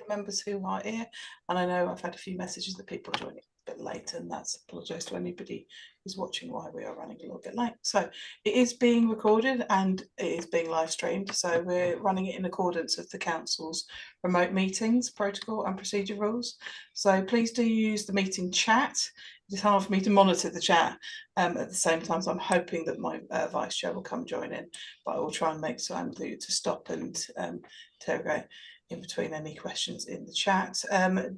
members who are here, and I know I've had a few messages that people are joining a bit late, and that's apologise to anybody who's watching why we are running a little bit late. So it is being recorded and it is being live streamed, so we're running it in accordance with the council's remote meetings protocol and procedure rules. So please do use the meeting chat. It's hard for me to monitor the chat at the same time, so I'm hoping that my vice chair will come join in, but I will try and make time to stop and interrogate in between any questions in the chat.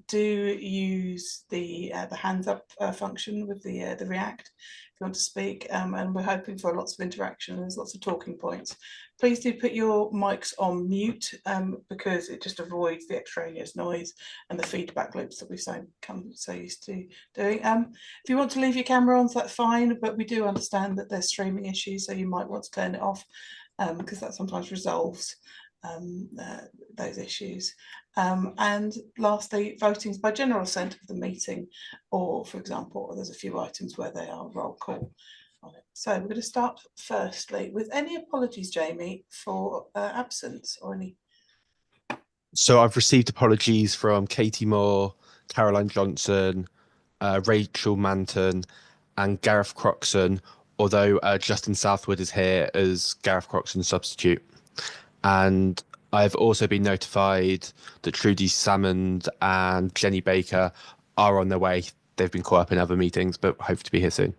Do use the hands up function with the React if you want to speak, and we're hoping for lots of interaction. There's lots of talking points. Please do put your mics on mute because it just avoids the extraneous noise and the feedback loops that we've come so used to doing. If you want to leave your camera on, that's fine, but we do understand that there's streaming issues, so you might want to turn it off because that sometimes resolves those issues. And lastly, voting is by general assent of the meeting, or for example, there's a few items where they are roll call on it. So we're going to start firstly with any apologies, Jamie, for absence or any. So I've received apologies from Katie Moore, Caroline Johnson, Rachel Manton and Gareth Croxon, although Justin Southwood is here as Gareth Croxon's substitute. And I've also been notified that Trudy Salmond and Jenny Baker are on their way. They've been caught up in other meetings, but hope to be here soon.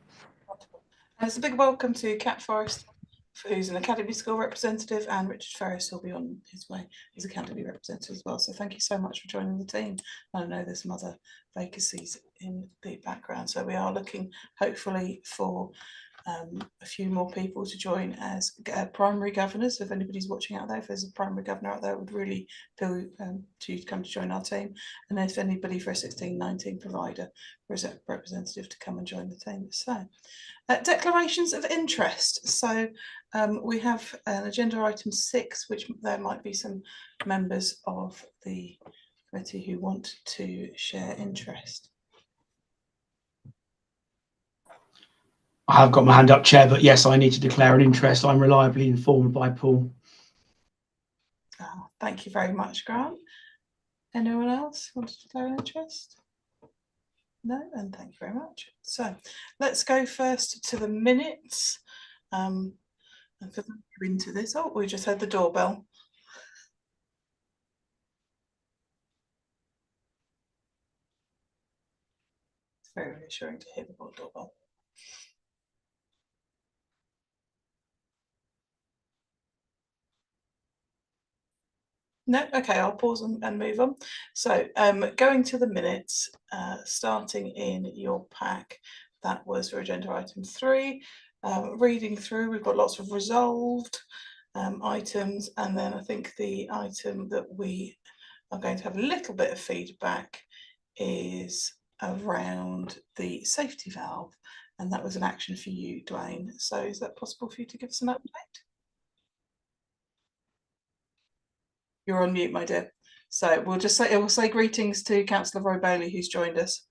And it's a big welcome to Cat Forrest, who's an Academy School representative, and Richard Ferris will be on his way as Academy representative as well. So thank you so much for joining the team. I know there's some other vacancies in the background, so we are looking hopefully for a few more people to join as primary governors. So if anybody's watching out there, if there's a primary governor out there, would really feel to come to join our team. And if anybody for a 1619 provider or a representative to come and join the team. So declarations of interest. So we have an agenda item 6, which there might be some members of the committee who want to share interest. I have got my hand up, Chair, but yes, I need to declare an interest. I'm reliably informed by Paul. Thank you very much, Grant. Anyone else want to declare an interest? No, and thank you very much. So let's go first to the minutes. And for into this, oh, we just had the doorbell. It's very reassuring to hear the doorbell. No, okay, I'll pause and move on. So going to the minutes, starting in your pack, that was for agenda item 3. Reading through, we've got lots of resolved items, and then I think the item that we are going to have a little bit of feedback is around the safety valve, and that was an action for you, Dwayne. So is that possible for you to give us an update? You're on mute, my dear. So we'll just say, it will say greetings to Councillor Roy Bailey, who's joined us.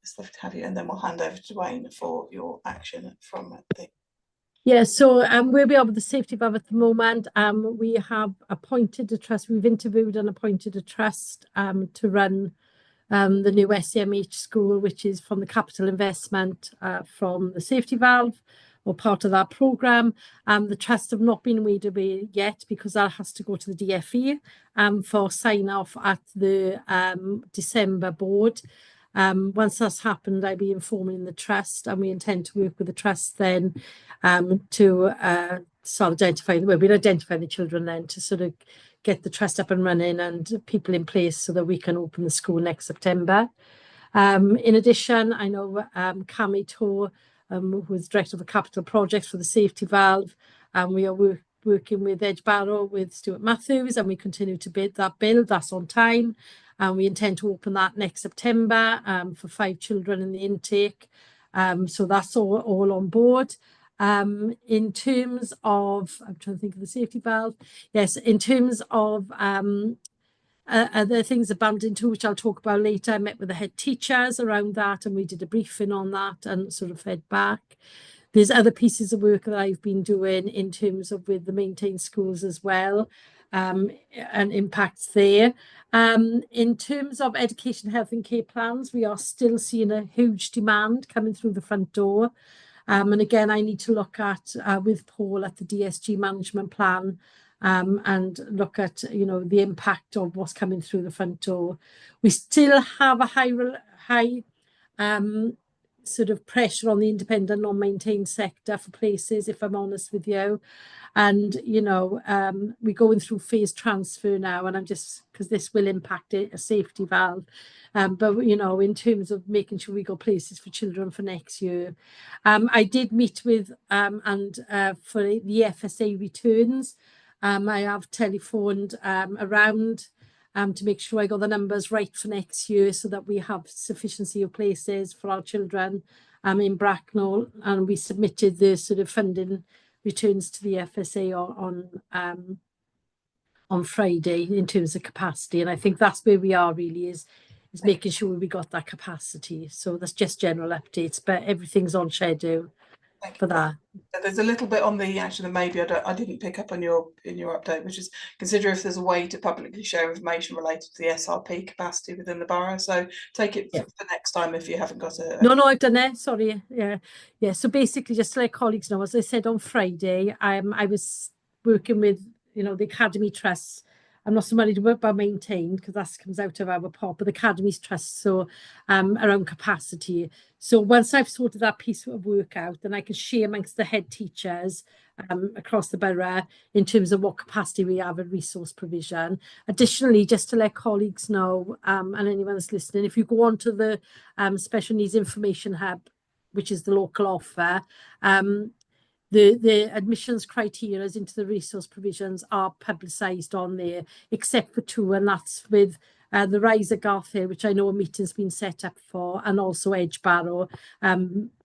It's lovely to have you, and then we'll hand over to Dwayne for your action from the. Yeah, so where we are with the safety valve at the moment, we have appointed a trust. We've interviewed and appointed a trust to run the new SEMH school, which is from the capital investment from the safety valve, or part of that programme. The trust have not been weighed away yet because that has to go to the DFE for sign off at the December board. Once that's happened, I'll be informing the trust, and we intend to work with the trust then to start identifying, well, we'll identify the children then to sort of get the trust up and running and people in place so that we can open the school next September. In addition, I know Cami Tor, who is Director of the Capital Projects for the Safety Valve, and we are working with Edgebarrow with Stuart Matthews, and we continue to bid that build. That's on time, and we intend to open that next September for 5 children in the intake. So that's all on board. In terms of, I'm trying to think of the safety valve. Yes, in terms of other things abandoned too, which I'll talk about later. I met with the head teachers around that, and we did a briefing on that and sort of fed back. There's other pieces of work that I've been doing in terms of with the maintained schools as well. and impacts there. In terms of education, health and care plans, we are still seeing a huge demand coming through the front door. And again, I need to look at, with Paul, at the DSG management plan, and look at, the impact of what's coming through the front door. We still have a high sort of pressure on the independent non-maintained sector for places, if I'm honest with you. And, we're going through phase transfer now, and I'm just, because this will impact a safety valve. But, in terms of making sure we got places for children for next year. I did meet with, for the FSA returns, I have telephoned around to make sure I got the numbers right for next year so that we have sufficiency of places for our children in Bracknell. And we submitted the sort of funding returns to the FSA on Friday in terms of capacity. And I think that's where we are really, is making sure we got that capacity. So that's just general updates, but everything's on schedule for that. There's a little bit on the actually maybe I didn't pick up on in your update, which is consider if there's a way to publicly share information related to the SRP capacity within the borough. So take it for next time if you haven't got a. No, I've done it. Sorry. Yeah. So basically, just to let colleagues know, as I said on Friday, I was working with the Academy Trusts. I'm not so worried about maintained because that comes out of our pot, but the Academy's Trust, so around capacity. So once I've sorted that piece of work out, then I can share amongst the head teachers across the borough in terms of what capacity we have and resource provision. Additionally, just to let colleagues know, and anyone that's listening, if you go on to the Special Needs Information Hub, which is the local offer, the admissions criteria into the resource provisions are publicised on there, except for two, and that's with the Rise of Garthair, which I know a meeting's been set up for, and also Edgebarrow,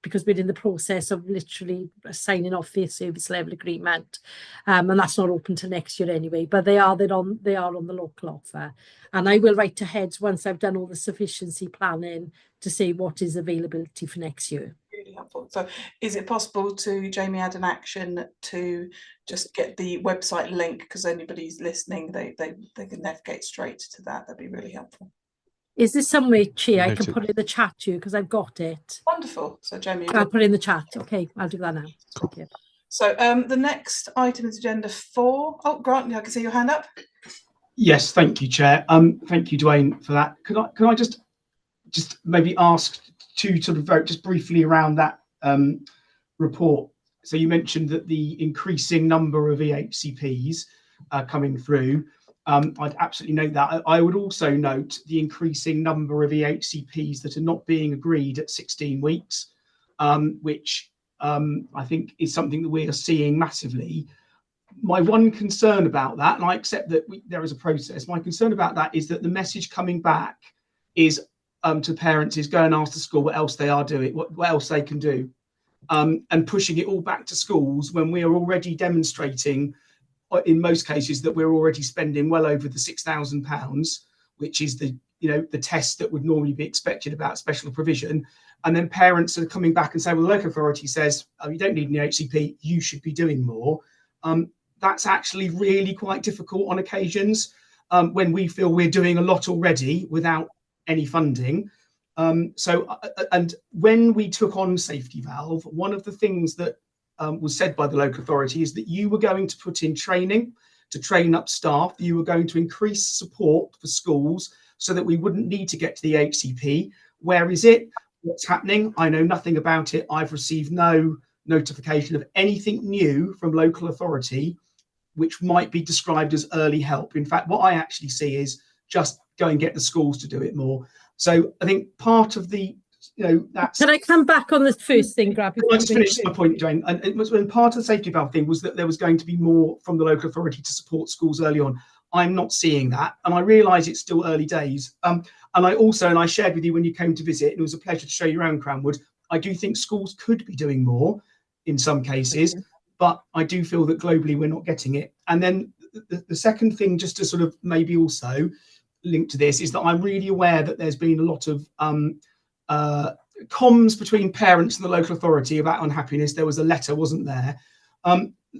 because we're in the process of literally signing off their service level agreement, and that's not open to next year anyway. But they are on the local offer, and I will write ahead once I've done all the sufficiency planning to say what is availability for next year. Really helpful. So is it possible to, Jamie, add an action to just get the website link, because anybody's listening, they can navigate straight to that? That'd be really helpful. Is there some way, Chair, I can put it in the chat to you, because I've got it. Wonderful. So Jamie, I'll put it in the chat. Okay, I'll do that now. Cool. Okay. So the next item is agenda 4. Oh, Grant, I can see your hand up. Yes, thank you, Chair. Thank you, Dwayne, for that. Can I just maybe ask to sort of vote just briefly around that report? So you mentioned that the increasing number of EHCPs coming through. I'd absolutely note that. I would also note the increasing number of EHCPs that are not being agreed at 16 weeks, which I think is something that we are seeing massively. My one concern about that, and I accept that there is a process, my concern about that is that the message coming back is to parents is go and ask the school what else they are doing, what else they can do, and pushing it all back to schools when we are already demonstrating, in most cases, that we're already spending well over the £6,000, which is the test that would normally be expected about special provision. And then parents are coming back and saying, well, the local authority says, oh, you don't need an HCP, you should be doing more. That's actually really quite difficult on occasions when we feel we're doing a lot already without any funding. And when we took on Safety Valve, one of the things that was said by the local authority is that you were going to put in training to train up staff. You were going to increase support for schools so that we wouldn't need to get to the HCP. Where is it? What's happening? I know nothing about it. I've received no notification of anything new from local authority which might be described as early help. In fact, what I actually see is just go and get the schools to do it more. So I think part of the, that's... Can I come back on the first thing, Grab? I just finished my point, Jane. And it was when part of the Safety Valve thing was that there was going to be more from the local authority to support schools early on. I'm not seeing that, and I realise it's still early days. And I shared with you when you came to visit, and it was a pleasure to show you around Cranwood. I do think schools could be doing more in some cases, but I do feel that globally we're not getting it. And then the second thing, just to sort of maybe also link to this, is that I'm really aware that there's been a lot of comms between parents and the local authority about unhappiness. There was a letter, wasn't there?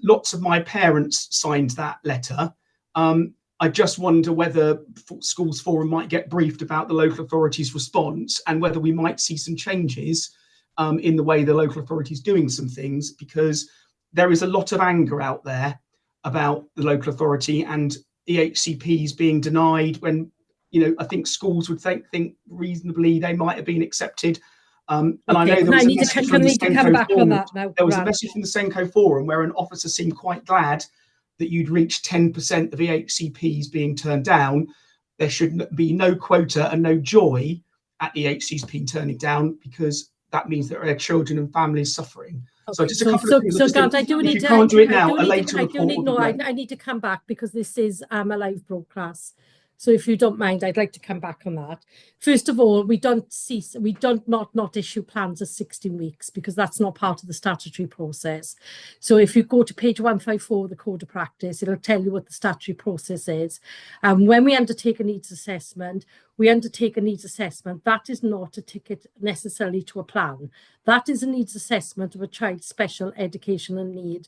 Lots of my parents signed that letter, I just wonder whether Schools Forum might get briefed about the local authority's response and whether we might see some changes in the way the local authority is doing some things, because there is a lot of anger out there about the local authority and EHCPs being denied when, you know, I think schools would think reasonably they might have been accepted. And I know there was a message from the Senko Forum. There was a message from the Senko Forum where an officer seemed quite glad that you'd reached 10% of EHCPs being turned down. There should be no quota and no joy at EHCPs turning down, because that means that there are children and families suffering. Okay. So just a couple of things. So Grant, I do need if to. you can't do it now, a I later do need, report. no, I need to come back because this is a live broadcast. So if you don't mind, I'd like to come back on that. First of all, we don't not issue plans at 16 weeks because that's not part of the statutory process. So if you go to page 154 of the Code of Practice, it'll tell you what the statutory process is. When we undertake a needs assessment, that is not a ticket necessarily to a plan. That is a needs assessment of a child's special educational need.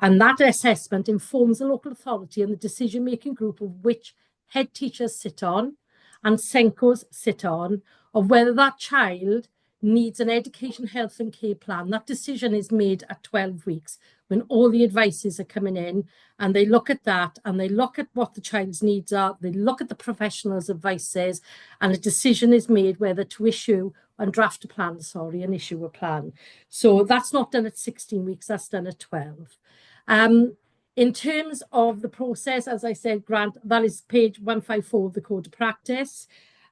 And that assessment informs the local authority and the decision-making group of which head teachers sit on and Senkos sit on, of whether that child needs an education, health and care plan. That decision is made at 12 weeks when all the advices are coming in, and they look at that and they look at what the child's needs are, they look at the professional's advices, and a decision is made whether to issue and draft a plan, and issue a plan. So that's not done at 16 weeks, that's done at 12. In terms of the process, as I said, Grant, that is page 154 of the Code of Practice.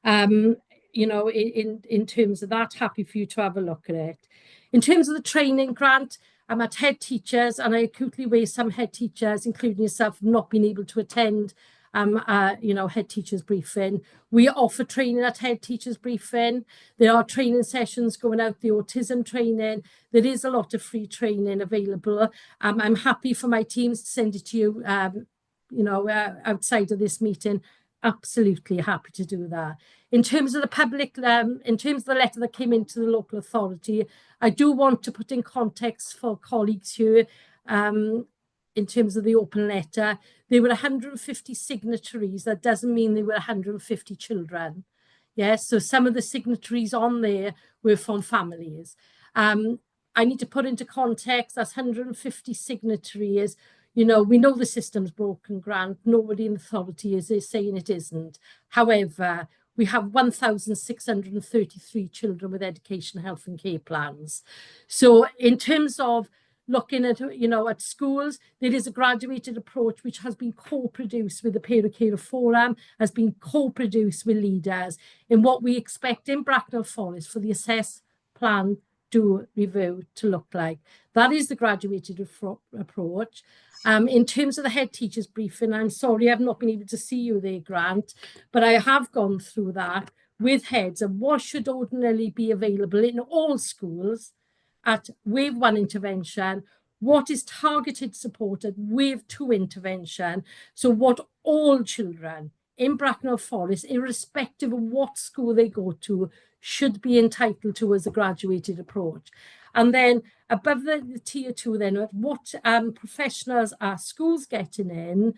You know, in terms of that, happy for you to have a look at it. In terms of the training, Grant, I'm at head teachers, and I acutely weigh some head teachers, including yourself, not being able to attend you know, head teachers briefing. We offer training at head teachers briefing. There are training sessions going out, the autism training. There is a lot of free training available. I'm happy for my teams to send it to you, you know, outside of this meeting. Absolutely happy to do that. In terms of the public, in terms of the letter that came into the local authority, I do want to put in context for colleagues here. In terms of the open letter, there were 150 signatories. That doesn't mean there were 150 children. Yes, so some of the signatories on there were from families. I need to put into context that's 150 signatories. You know, we know the system's broken, Grant. Nobody in authority is saying it isn't. However, we have 1,633 children with education, health and care plans. So in terms of looking at, you know, at schools, there is a graduated approach which has been co-produced with the Parent Carer Forum, has been co-produced with leaders in what we expect in Bracknell Forest for the assess, plan, do, review to look like. That is the graduated approach. In terms of the head teachers briefing, I'm sorry I've not been able to see you there, Grant, but I have gone through that with heads of what should ordinarily be available in all schools at wave 1 intervention, what is targeted support at wave 2 intervention. So what all children in Bracknell Forest, irrespective of what school they go to, should be entitled to as a graduated approach. And then above the tier 2, then what professionals are schools getting in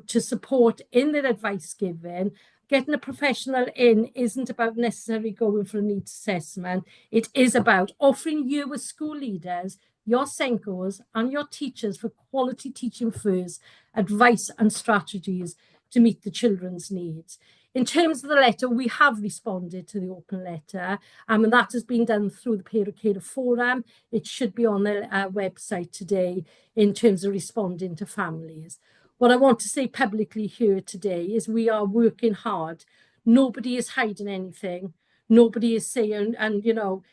to support in their advice giving. Getting a professional in isn't about necessarily going for a needs assessment. It is about offering you as school leaders, your Senkos and your teachers for quality teaching first, advice and strategies to meet the children's needs. In terms of the letter, we have responded to the open letter, and that has been done through the Parent Carer Forum. It should be on the website today in terms of responding to families. What I want to say publicly here today is we are working hard. Nobody is hiding anything. Nobody is saying, and you know,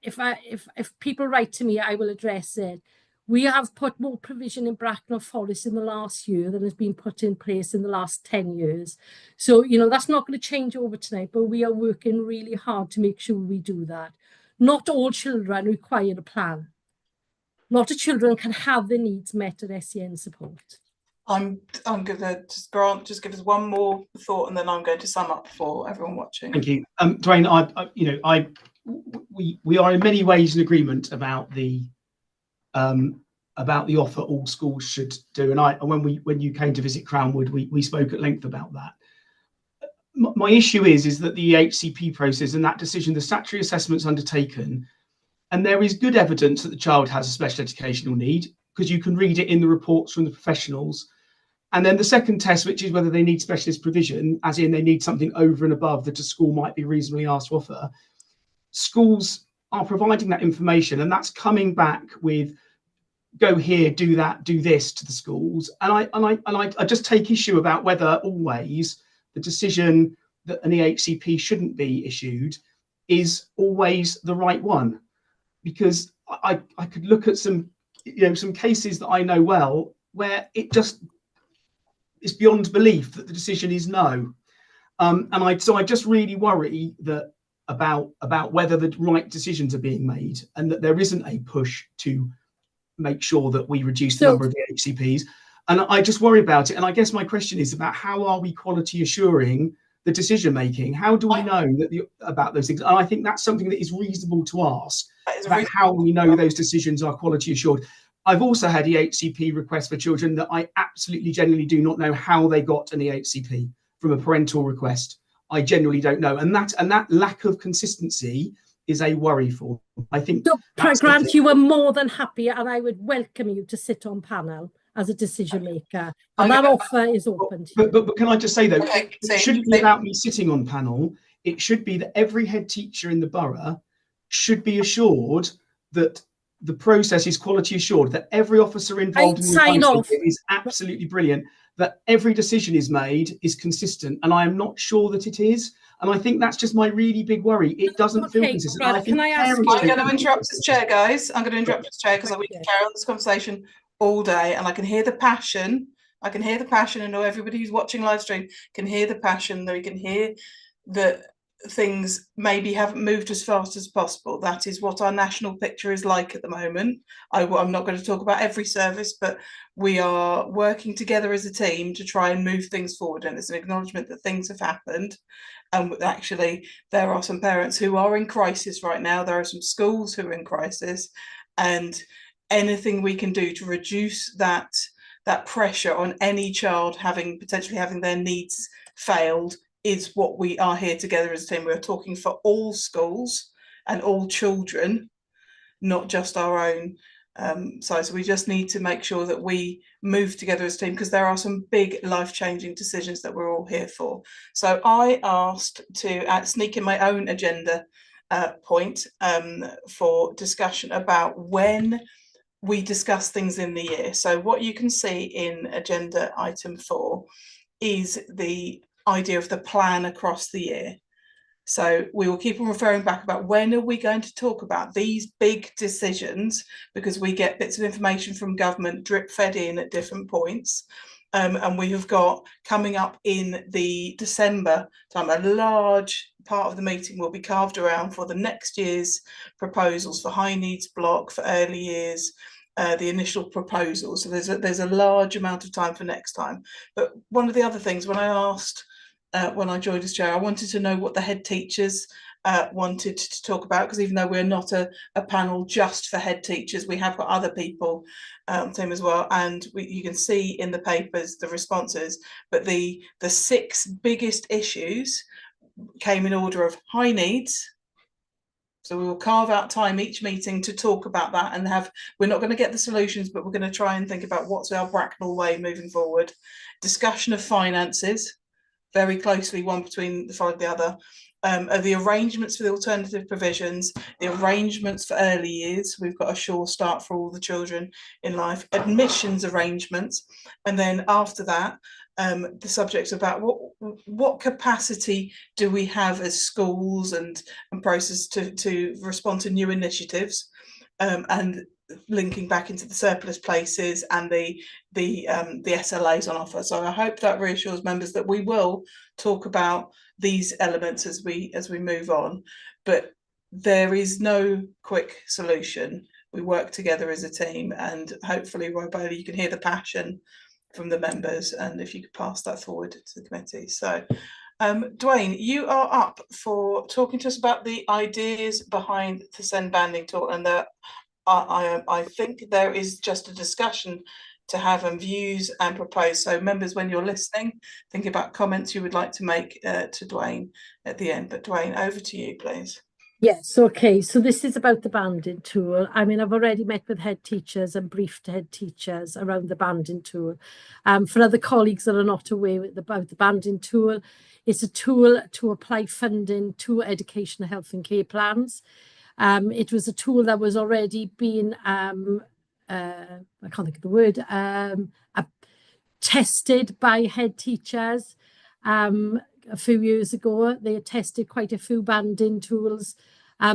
if people write to me, I will address it. We have put more provision in Bracknell Forest in the last year than has been put in place in the last 10 years. So, you know, that's not going to change over tonight, but we are working really hard to make sure we do that. Not all children require a plan. Not all children can have their needs met at SEN support. I'm going to just, Grant, just give us one more thought, and then I'm going to sum up for everyone watching. Thank you, Dwayne. We are in many ways in agreement about the about the offer all schools should do. And when you came to visit Crownwood, we spoke at length about that. My issue is that the HCP process and that decision, the statutory assessment's undertaken, and there is good evidence that the child has a special educational need, because you can read it in the reports from the professionals. And then the second test, which is whether they need specialist provision, as in they need something over and above that a school might be reasonably asked to offer. Schools are providing that information, and that's coming back with, go here, do that, do this to the schools. And I just take issue about whether always the decision that an EHCP shouldn't be issued is always the right one. Because I could look at some cases that I know well where it just is beyond belief that the decision is no. I just really worry that about whether the right decisions are being made, and that there isn't a push to make sure that we reduce the number of the HCPs. And I just worry about it. And I guess my question is about, how are we quality assuring the decision making? How do we know that about those things? And I think that's something that is reasonable to ask, about how we know those decisions are quality assured. I've also had EHCP requests for children that I absolutely genuinely do not know how they got an EHCP from a parental request. I genuinely don't know, and that lack of consistency is a worry for them. I think. So, Grant, you were more than happy, and I would welcome you to sit on panel as a decision maker, and that offer is open to you. But can I just say though, it shouldn't be about me sitting on panel. It should be that every head teacher in the borough should be assured that the process is quality assured, that every officer involved in the is absolutely brilliant, that every decision is made is consistent, and I am not sure that it is. And I think that's just my really big worry. It doesn't feel consistent. Brad, can I ask you? I'm going to interrupt this chair, guys. I'm going to interrupt this chair because we can carry on this conversation all day, and I can hear the passion. I can hear the passion, and everybody who's watching live stream can hear the passion. They can hear that things maybe haven't moved as fast as possible. That is what our national picture is like at the moment. I'm not going to talk about every service, but we are working together as a team to try and move things forward, and it's an acknowledgement that things have happened. And actually, there are some parents who are in crisis right now. There are some schools who are in crisis, and anything we can do to reduce that pressure on any child potentially having their needs failed is what we are here together as a team. We're talking for all schools and all children, not just our own size. So we just need to make sure that we move together as a team, because there are some big life-changing decisions that we're all here for. So I asked to sneak in my own agenda point for discussion about when we discuss things in the year. So what you can see in agenda item 4 is the idea of the plan across the year. So we will keep on referring back about when are we going to talk about these big decisions, because we get bits of information from government drip fed in at different points. And we have got coming up in the December time, a large part of the meeting will be carved around for the next year's proposals for high needs block, for early years, the initial proposals. So there's a large amount of time for next time. But one of the other things, when I asked when I joined as chair, I wanted to know what the head teachers wanted to talk about, because even though we're not a panel just for head teachers, we have got other people team as well, and you can see in the papers the responses. But the 6 biggest issues came in order of high needs. So we will carve out time each meeting to talk about that, and we're not going to get the solutions, but we're going to try and think about what's our Bracknell way moving forward. Discussion of finances, very closely one between the other. The arrangements for the alternative provisions, the arrangements for early years. We've got a sure start for all the children in life, admissions arrangements, and then after that, the subjects about what capacity do we have as schools and process to respond to new initiatives, and linking back into the surplus places and the SLAs on offer. So I hope that reassures members that we will talk about these elements as we move on, but there is no quick solution. We work together as a team, and hopefully, Roy Bailey, you can hear the passion from the members, and if you could pass that forward to the committee. So Dwayne, you are up for talking to us about the ideas behind the SEND banding tool, and I think there is just a discussion to have and views and propose. So members, when you're listening, think about comments you would like to make to Dwayne at the end. But Dwayne, over to you, please. Yes, okay. So this is about the banding tool. I mean, I've already met with head teachers and briefed head teachers around the banding tool. For other colleagues that are not aware about the banding tool, it's a tool to apply funding to education, health and care plans. It was a tool that was already being, I can't think of the word, tested by head teachers. A few years ago, they had tested quite a few banding tools.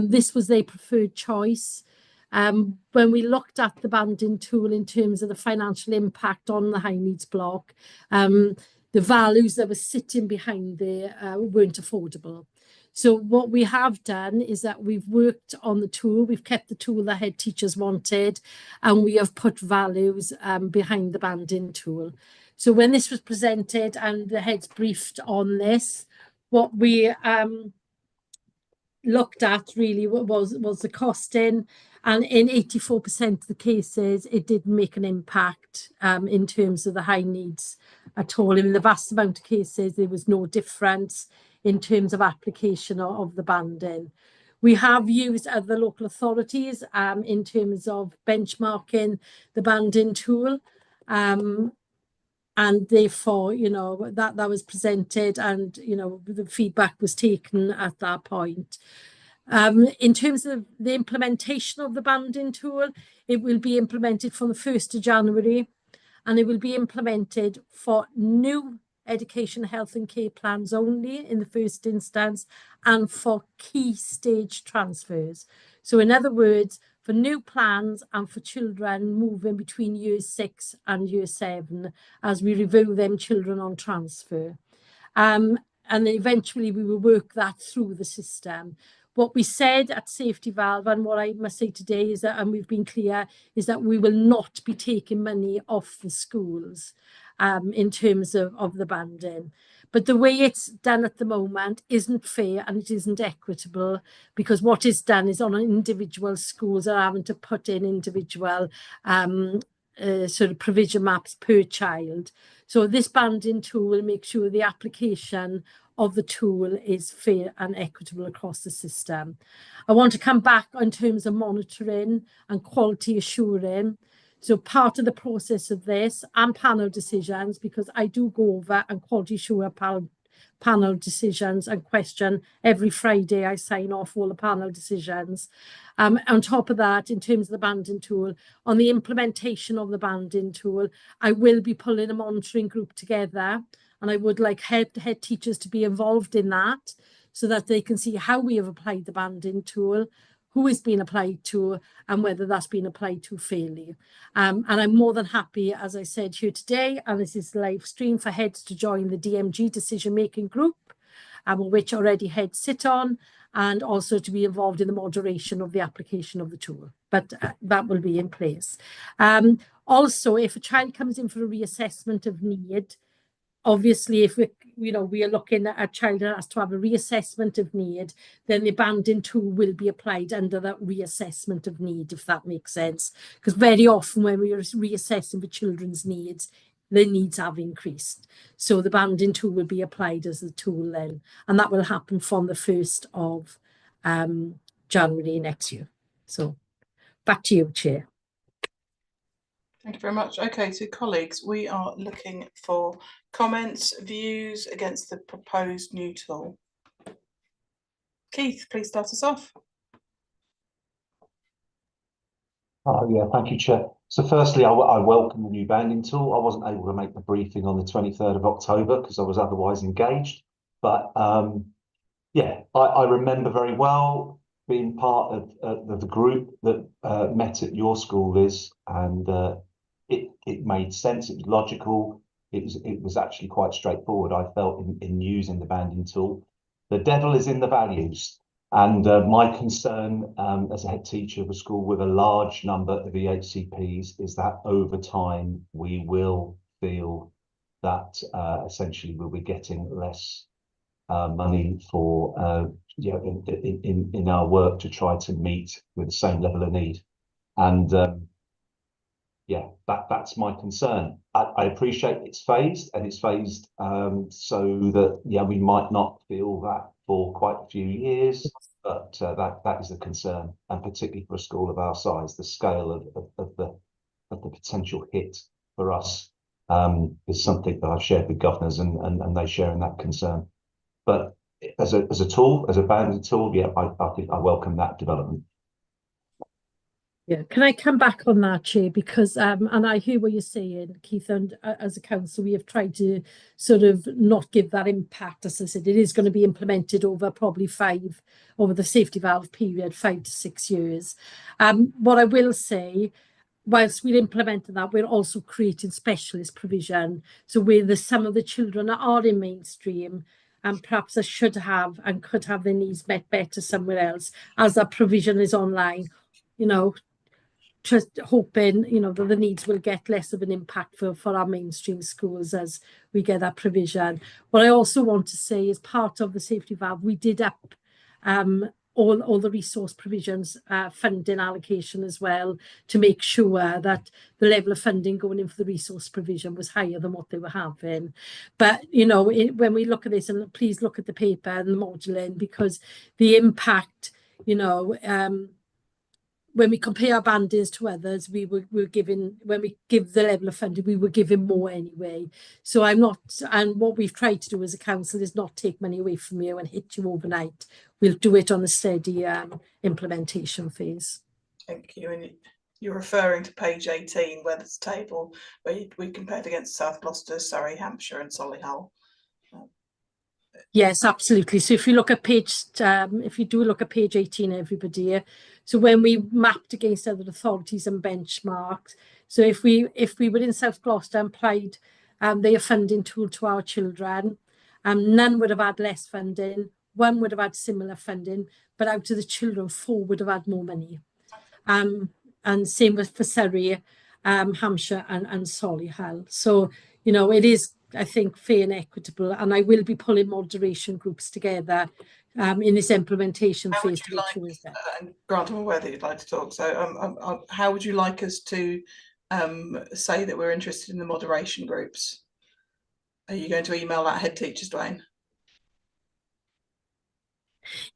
This was their preferred choice. When we looked at the banding tool in terms of the financial impact on the high needs block, the values that were sitting behind there weren't affordable. So what we have done is that we've worked on the tool, we've kept the tool that head teachers wanted, and we have put values behind the banding tool. So when this was presented and the heads briefed on this, what we looked at really was the costing, and in 84% of the cases, it didn't make an impact in terms of the high needs at all. In the vast amount of cases, there was no difference in terms of application of the banding. We have used other local authorities in terms of benchmarking the banding tool. And therefore, you know, that was presented and, you know, the feedback was taken at that point. In terms of the implementation of the banding tool, it will be implemented from the 1st of January, and it will be implemented for new education, health and care plans only in the first instance, and for key stage transfers. So in other words, for new plans and for children moving between year 6 and year 7 as we review them children on transfer. And then eventually we will work that through the system. What we said at Safety Valve, and what I must say today is that, and we've been clear, is that we will not be taking money off the schools in terms of the banding. But the way it's done at the moment isn't fair and it isn't equitable, because what is done is on an individual schools are having to put in individual sort of provision maps per child. So this banding tool will make sure the application of the tool is fair and equitable across the system. I want to come back in terms of monitoring and quality assuring. So part of the process of this and panel decisions, because I do go over and quality assure panel decisions and question every Friday. I sign off all the panel decisions. On top of that, in terms of the banding tool, on the implementation of the banding tool, I will be pulling a monitoring group together, and I would like head teachers to be involved in that so that they can see how we have applied the banding tool, who is being applied to, and whether that's been applied to fairly. And I'm more than happy, as I said here today, and this is live stream, for heads to join the DMG decision-making group, which already heads sit on, and also to be involved in the moderation of the application of the tool. But that will be in place. Also, if a child comes in for a reassessment of need, obviously, if we are looking at a child that has to have a reassessment of need, then the banding tool will be applied under that reassessment of need, if that makes sense. Because very often when we are reassessing for children's needs, their needs have increased. So the banding tool will be applied as a tool then. And that will happen from the 1st of January next year. So back to you, Chair. Thank you very much. Okay, so colleagues, we are looking for comments, views against the proposed new tool. Keith, please start us off. Yeah, thank you, Chair. So firstly, I welcome the new banding tool. I wasn't able to make the briefing on the 23rd of October because I was otherwise engaged. But yeah, I remember very well being part of the group that met at your school, Liz, and it made sense. It was logical. It was actually quite straightforward, I felt, in using the banding tool. The devil is in the values. And my concern as a head teacher of a school with a large number of EHCPs is that over time we will feel that essentially we'll be getting less money for in our work to try to meet with the same level of need. And yeah, that's my concern. I appreciate it's phased, and it's phased so that yeah, we might not feel that for quite a few years, but that is a concern, and particularly for a school of our size, the scale of the potential hit for us is something that I've shared with governors, and they share in that concern. But as a tool, as a banding tool, yeah, I think I welcome that development. Yeah, can I come back on that, Chair? Because and I hear what you're saying, Keith, and as a council, we have tried to sort of not give that impact. As I said, it is going to be implemented over probably over the safety valve period, 5 to 6 years. What I will say, whilst we're implementing that, we're also creating specialist provision. So where some of the children that are in mainstream and perhaps they should have and could have their needs met better somewhere else, as that provision is online, you know, just hoping, you know, that the needs will get less of an impact for our mainstream schools as we get that provision. What I also want to say is part of the safety valve, we did up all the resource provisions, funding allocation as well, to make sure that the level of funding going in for the resource provision was higher than what they were having. But, you know, when we look at this, and please look at the paper and the modelling, because the impact, you know, when we compare our bandings to others, we're giving, when we give the level of funding, we were giving more anyway. So I'm not, and what we've tried to do as a council is not take money away from you and hit you overnight. We'll do it on a steady implementation phase. Thank you. And you're referring to page 18, where there's a table where we compared against South Gloucester, Surrey, Hampshire and Solihull. Yes, absolutely. So if you look at if you do look at page 18, everybody, so when we mapped against other authorities and benchmarks, so if we were in South Gloucester and applied their funding tool to our children, none would have had less funding, one would have had similar funding, but out of the children, 4 would have had more money. And same with for Surrey, Hampshire and Solihull. So, you know, it is, I think, fair and equitable, and I will be pulling moderation groups together in this implementation phase to make sure it's there. Grant, I'm aware that you'd like to talk. So how would you like us to say that we're interested in the moderation groups? Are you going to email that head teachers, Dwayne?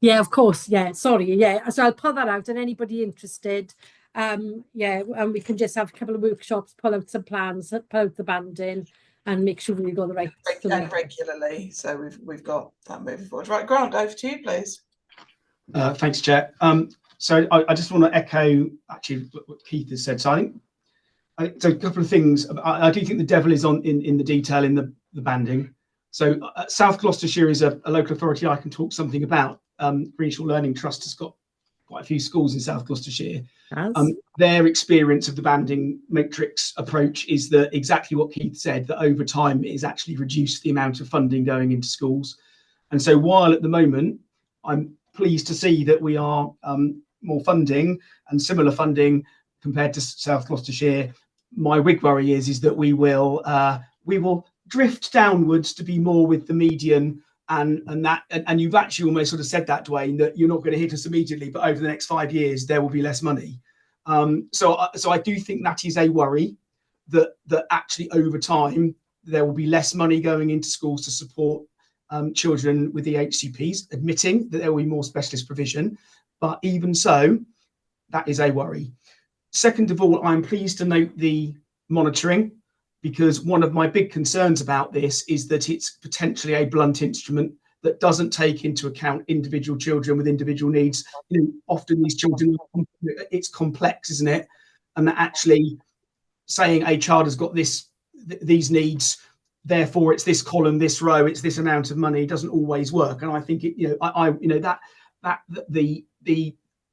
Yeah, of course. Yeah, sorry. Yeah, so I'll pull that out, and anybody interested, yeah, and we can just have a couple of workshops, pull out some plans, pull out the banding, and make sure we've got the right. And regularly, so we've got that moving forward. Right, Grant, over to you, please. Thanks, Chair. So I just want to echo actually what Keith has said. So I think so a couple of things. I do think the devil is in the detail in the banding. So South Gloucestershire is a local authority I can talk something about. Greenshore Learning Trust has got quite a few schools in South Gloucestershire. Their experience of the banding matrix approach is that exactly what Keith said, that over time it has actually reduced the amount of funding going into schools. And so while at the moment I'm pleased to see that we are more funding and similar funding compared to South Gloucestershire, my big worry is that we will drift downwards to be more with the median. And you've actually almost sort of said that, Dwayne, that you're not going to hit us immediately, but over the next 5 years there will be less money. So I do think that is a worry, that actually over time there will be less money going into schools to support children with EHCPs, admitting that there will be more specialist provision, but even so, that is a worry. Second of all, I'm pleased to note the monitoring, because one of my big concerns about this is that it's potentially a blunt instrument that doesn't take into account individual children with individual needs. You know, often these children, it's complex, isn't it? And that actually saying a child has got these needs, therefore it's this column, this row, it's this amount of money, doesn't always work. And I think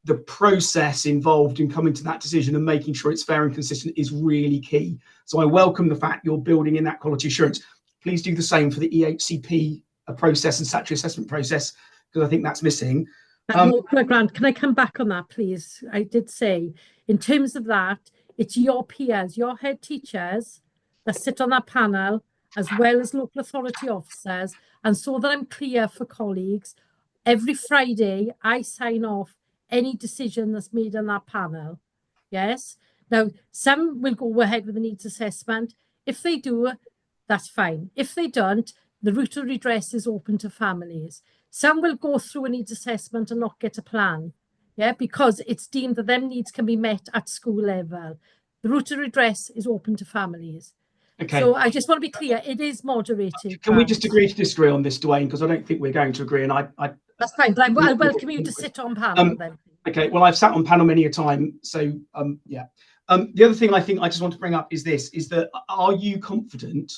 the process involved in coming to that decision and making sure it's fair and consistent is really key. So I welcome the fact you're building in that quality assurance. Please do the same for the EHCP process and statutory assessment process, because I think that's missing. Grant, can I come back on that, please? I did say, in terms of that, it's your peers, your head teachers that sit on that panel, as well as local authority officers. And so that I'm clear for colleagues, every Friday I sign off any decision that's made on that panel. Yes. Now, some will go ahead with the needs assessment. If they do, that's fine. If they don't, the route of redress is open to families. Some will go through a needs assessment and not get a plan, yeah, because it's deemed that them needs can be met at school level. The route of redress is open to families. Okay. So I just want to be clear, it is moderated. Can we just agree to disagree on this, Dwayne? Because I don't think we're going to agree. And that's fine, but I welcome you to sit on panel then. Okay, well, I've sat on panel many a time. So, yeah. The other thing I think I just want to bring up is this, is that are you confident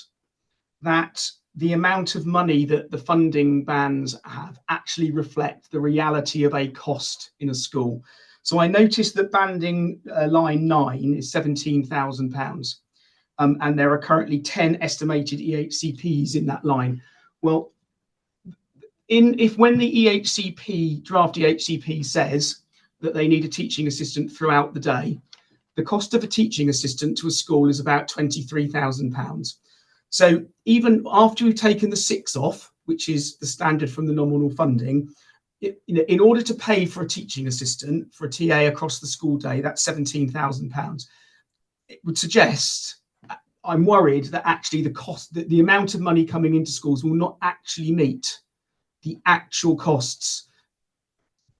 that the amount of money that the funding bands have actually reflect the reality of a cost in a school? So I noticed that banding line 9 is £17,000. And there are currently 10 estimated EHCPs in that line. Well, when the draft EHCP says that they need a teaching assistant throughout the day, the cost of a teaching assistant to a school is about £23,000. So even after we've taken the 6 off, which is the standard from the nominal funding, in order to pay for a teaching assistant for a TA across the school day, that's £17,000. It would suggest, I'm worried that actually the cost, the amount of money coming into schools will not actually meet the actual costs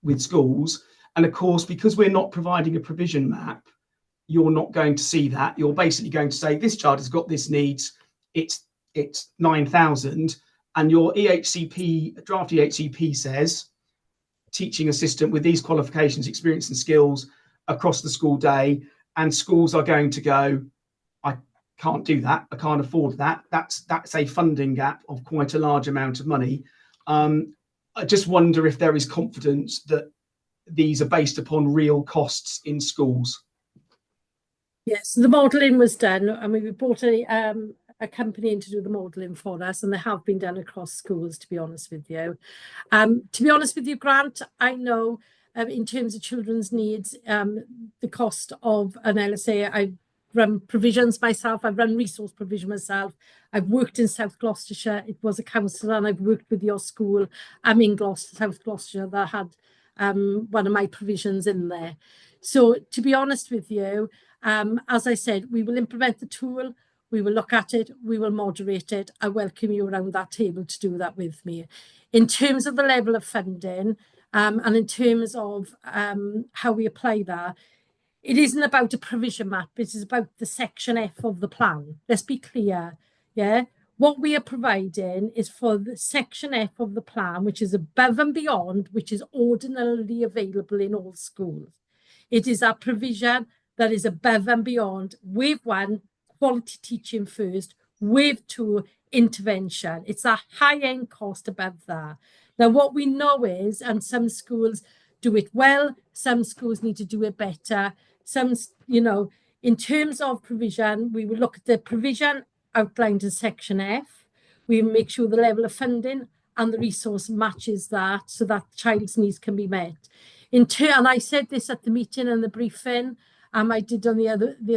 with schools. And of course, because we're not providing a provision map, you're not going to see that. You're basically going to say this child has got this needs, it's 9,000, and your EHCP, draft EHCP says teaching assistant with these qualifications, experience and skills across the school day, and schools are going to go, I can't do that, I can't afford that. That's a funding gap of quite a large amount of money. I just wonder if there is confidence that these are based upon real costs in schools. Yes, the modelling was done. I mean, we brought a company in to do the modelling for us, and they have been done across schools, to be honest with you. To be honest with you, Grant, I know in terms of children's needs, the cost of an LSA, I've run provisions myself, I've run resource provision myself, I've worked in South Gloucestershire, it was a counsellor, and I've worked with your school. I'm in South Gloucestershire, that had one of my provisions in there. So to be honest with you, as I said, we will implement the tool, we will look at it, we will moderate it. I welcome you around that table to do that with me. In terms of the level of funding, and in terms of how we apply that, it isn't about a provision map, it is about the section F of the plan. Let's be clear, yeah? What we are providing is for the section F of the plan, which is above and beyond, which is ordinarily available in all schools. It is our provision that is above and beyond. Wave 1, quality teaching first. Wave 2, intervention. It's a high-end cost above that. Now, what we know is, and some schools do it well, some schools need to do it better. Some, you know, in terms of provision, we will look at the provision outlined in section F. We make sure the level of funding and the resource matches that, so that child's needs can be met. And I said this at the meeting and the briefing, I did on the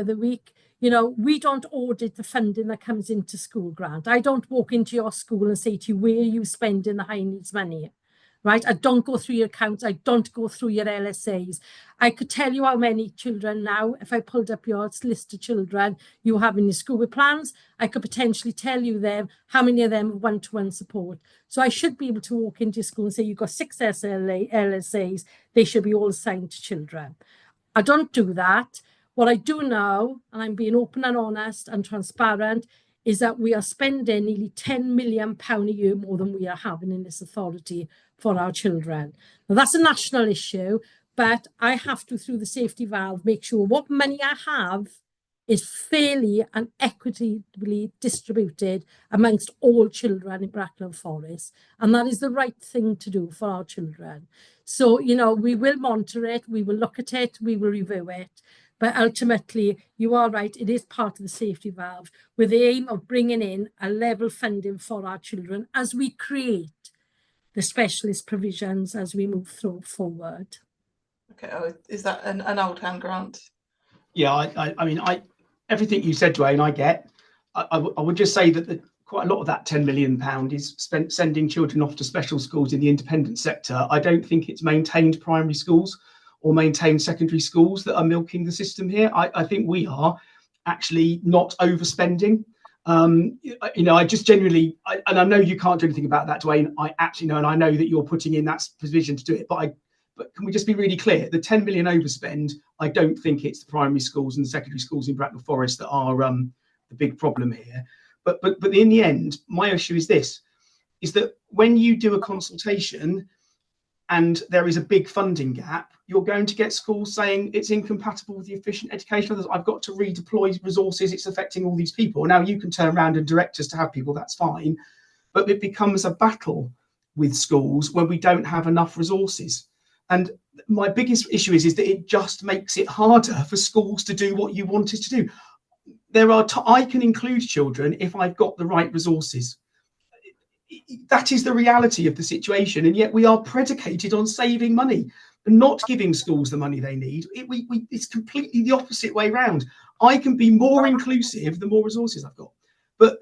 other week, you know, we don't audit the funding that comes into school, Grant. I don't walk into your school and say to you, where are you spending the high needs money, right? I don't go through your accounts. I don't go through your LSAs. I could tell you how many children now, if I pulled up your list of children you have in your school with plans, I could potentially tell you them, how many of them have one-to-one support. So I should be able to walk into your school and say, you've got 6 LSAs, they should be all assigned to children. I don't do that. What I do know, and I'm being open and honest and transparent, is that we are spending nearly £10 million a year more than we are having in this authority for our children. Now, that's a national issue, but I have to, through the safety valve, make sure what money I have is fairly and equitably distributed amongst all children in Bracknell Forest. And that is the right thing to do for our children. So, you know, we will monitor it, we will look at it, we will review it. But ultimately, you are right, it is part of the safety valve with the aim of bringing in a level funding for our children as we create the specialist provisions as we move through forward. Okay, is that an old hand, Grant? Yeah, I mean, everything you said, Dwayne, I get. I would just say that quite a lot of that £10 million is spent sending children off to special schools in the independent sector. I don't think it's maintained primary schools. or maintain secondary schools that are milking the system here. I think we are actually not overspending. I just genuinely, and I know you can't do anything about that, Dwayne. I actually know, and I know that you're putting in that provision to do it. But can we just be really clear? The 10 million overspend, I don't think it's the primary schools and the secondary schools in Bracknell Forest that are the big problem here. But in the end, my issue is this: is that when you do a consultation and there is a big funding gap, you're going to get schools saying it's incompatible with the efficient education. I've got to redeploy resources. It's affecting all these people. Now you can turn around and direct us to have people, that's fine. But it becomes a battle with schools when we don't have enough resources. And my biggest issue is that it just makes it harder for schools to do what you want it to do. I can include children if I've got the right resources. That is the reality of the situation, and yet we are predicated on saving money and not giving schools the money they need. It's completely the opposite way round. I can be more inclusive the more resources I've got. But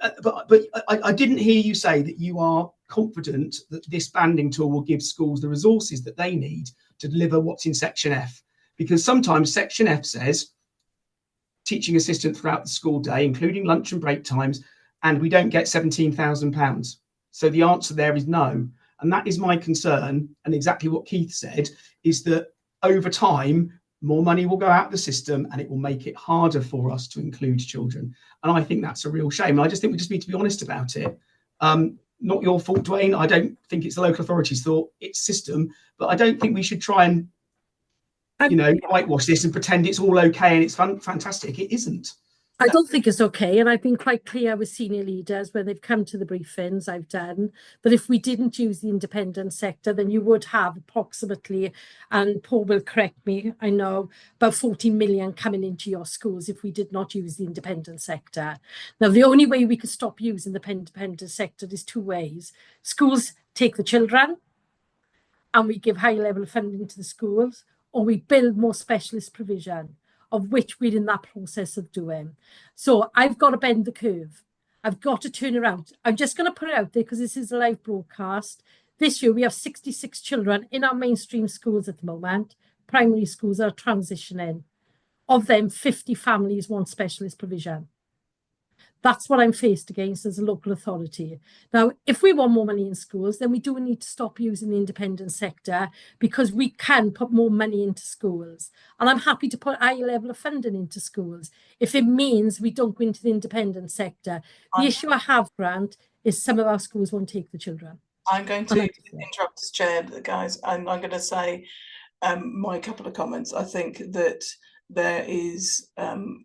I didn't hear you say that you are confident that this banding tool will give schools the resources that they need to deliver what's in Section F, because sometimes Section F says teaching assistant throughout the school day, including lunch and break times, and we don't get £17,000. So the answer there is no. And that is my concern. And exactly what Keith said is that over time, more money will go out of the system and it will make it harder for us to include children. And I think that's a real shame. I just think we just need to be honest about it. Not your fault, Dwayne. I don't think it's the local authorities' thought, it's system. But I don't think we should try and, whitewash this and pretend it's all okay and it's fantastic. It isn't. I don't think it's okay, and I've been quite clear with senior leaders when they've come to the briefings I've done, that if we didn't use the independent sector, then you would have approximately, and Paul will correct me, I know, about 40 million coming into your schools if we did not use the independent sector. Now, the only way we could stop using the independent sector is two ways. Schools take the children, and we give high level of funding to the schools, or we build more specialist provision, of which we're in that process of doing. So I've got to bend the curve. I've got to turn around. I'm just going to put it out there because this is a live broadcast. This year, we have 66 children in our mainstream schools at the moment. Primary schools are transitioning. Of them, 50 families want specialist provision. That's what I'm faced against as a local authority. Now, if we want more money in schools, then we do need to stop using the independent sector, because we can put more money into schools. And I'm happy to put a high level of funding into schools if it means we don't go into the independent sector. The issue I have, Grant, is some of our schools won't take the children. I'm going to interrupt as chair, guys. I'm going to say my couple of comments. I think that there is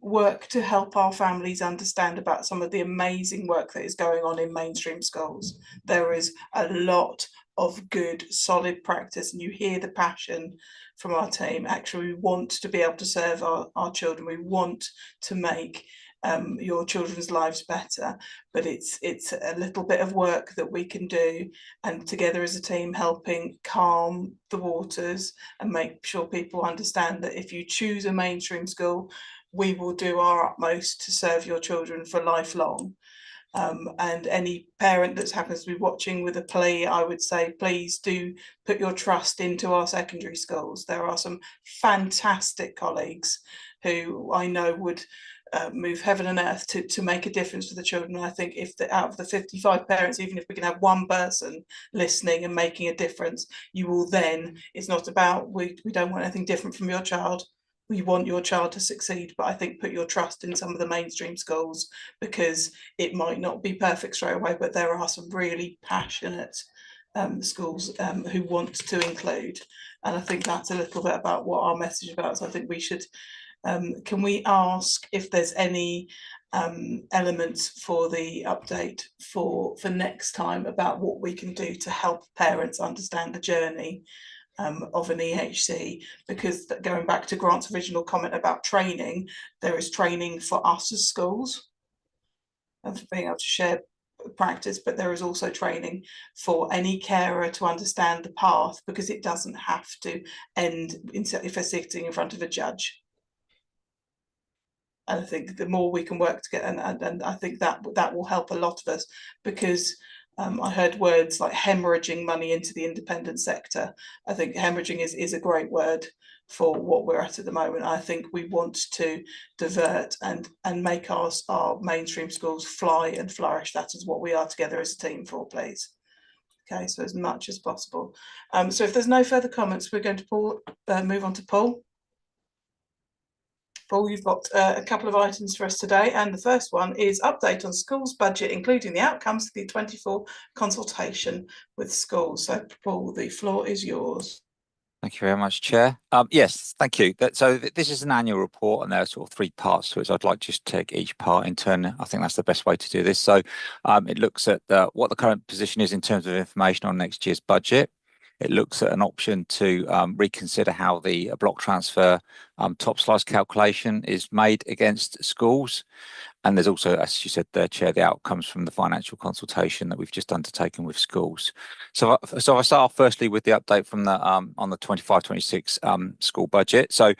work to help our families understand about some of the amazing work that is going on in mainstream schools. There is a lot of good, solid practice, and you hear the passion from our team. Actually, we want to be able to serve our children. We want to make your children's lives better, but it's a little bit of work that we can do, and together as a team helping calm the waters and make sure people understand that if you choose a mainstream school, we will do our utmost to serve your children for lifelong. And any parent that happens to be watching with a plea, I would say, please do put your trust into our secondary schools. There are some fantastic colleagues who I know would move heaven and earth to make a difference for the children. And I think if out of the 55 parents, even if we can have one person listening and making a difference, you will then, it's not about, we don't want anything different from your child. We want your child to succeed, but I think put your trust in some of the mainstream schools, because it might not be perfect straight away, but there are some really passionate schools who want to include. And I think that's a little bit about what our message is about. So I think we should, can we ask if there's any elements for the update for next time about what we can do to help parents understand the journey of an EHC, because going back to Grant's original comment about training, there is training for us as schools of being able to share practice, but there is also training for any carer to understand the path, because it doesn't have to end if they're sitting in front of a judge. And I think the more we can work together, and I think that will help a lot of us, because I heard words like hemorrhaging money into the independent sector. I think hemorrhaging is a great word for what we're at the moment. I think we want to divert and make our mainstream schools fly and flourish. That is what we are together as a team for, please. Okay, so as much as possible. So if there's no further comments, we're going to move on to Paul. Paul, you've got a couple of items for us today, and the first one is update on schools budget, including the outcomes of the 24 consultation with schools. So Paul, the floor is yours. Thank you very much, Chair. Yes, thank you. So this is an annual report, and there are sort of 3 parts to it. So I'd like to just take each part in turn. I think that's the best way to do this. So it looks at what the current position is in terms of information on next year's budget. It looks at an option to reconsider how the block transfer top slice calculation is made against schools. And there's also, as you said there, Chair, the outcomes from the financial consultation that we've just undertaken with schools. So I start off firstly with the update from the on the 25-26 school budget. So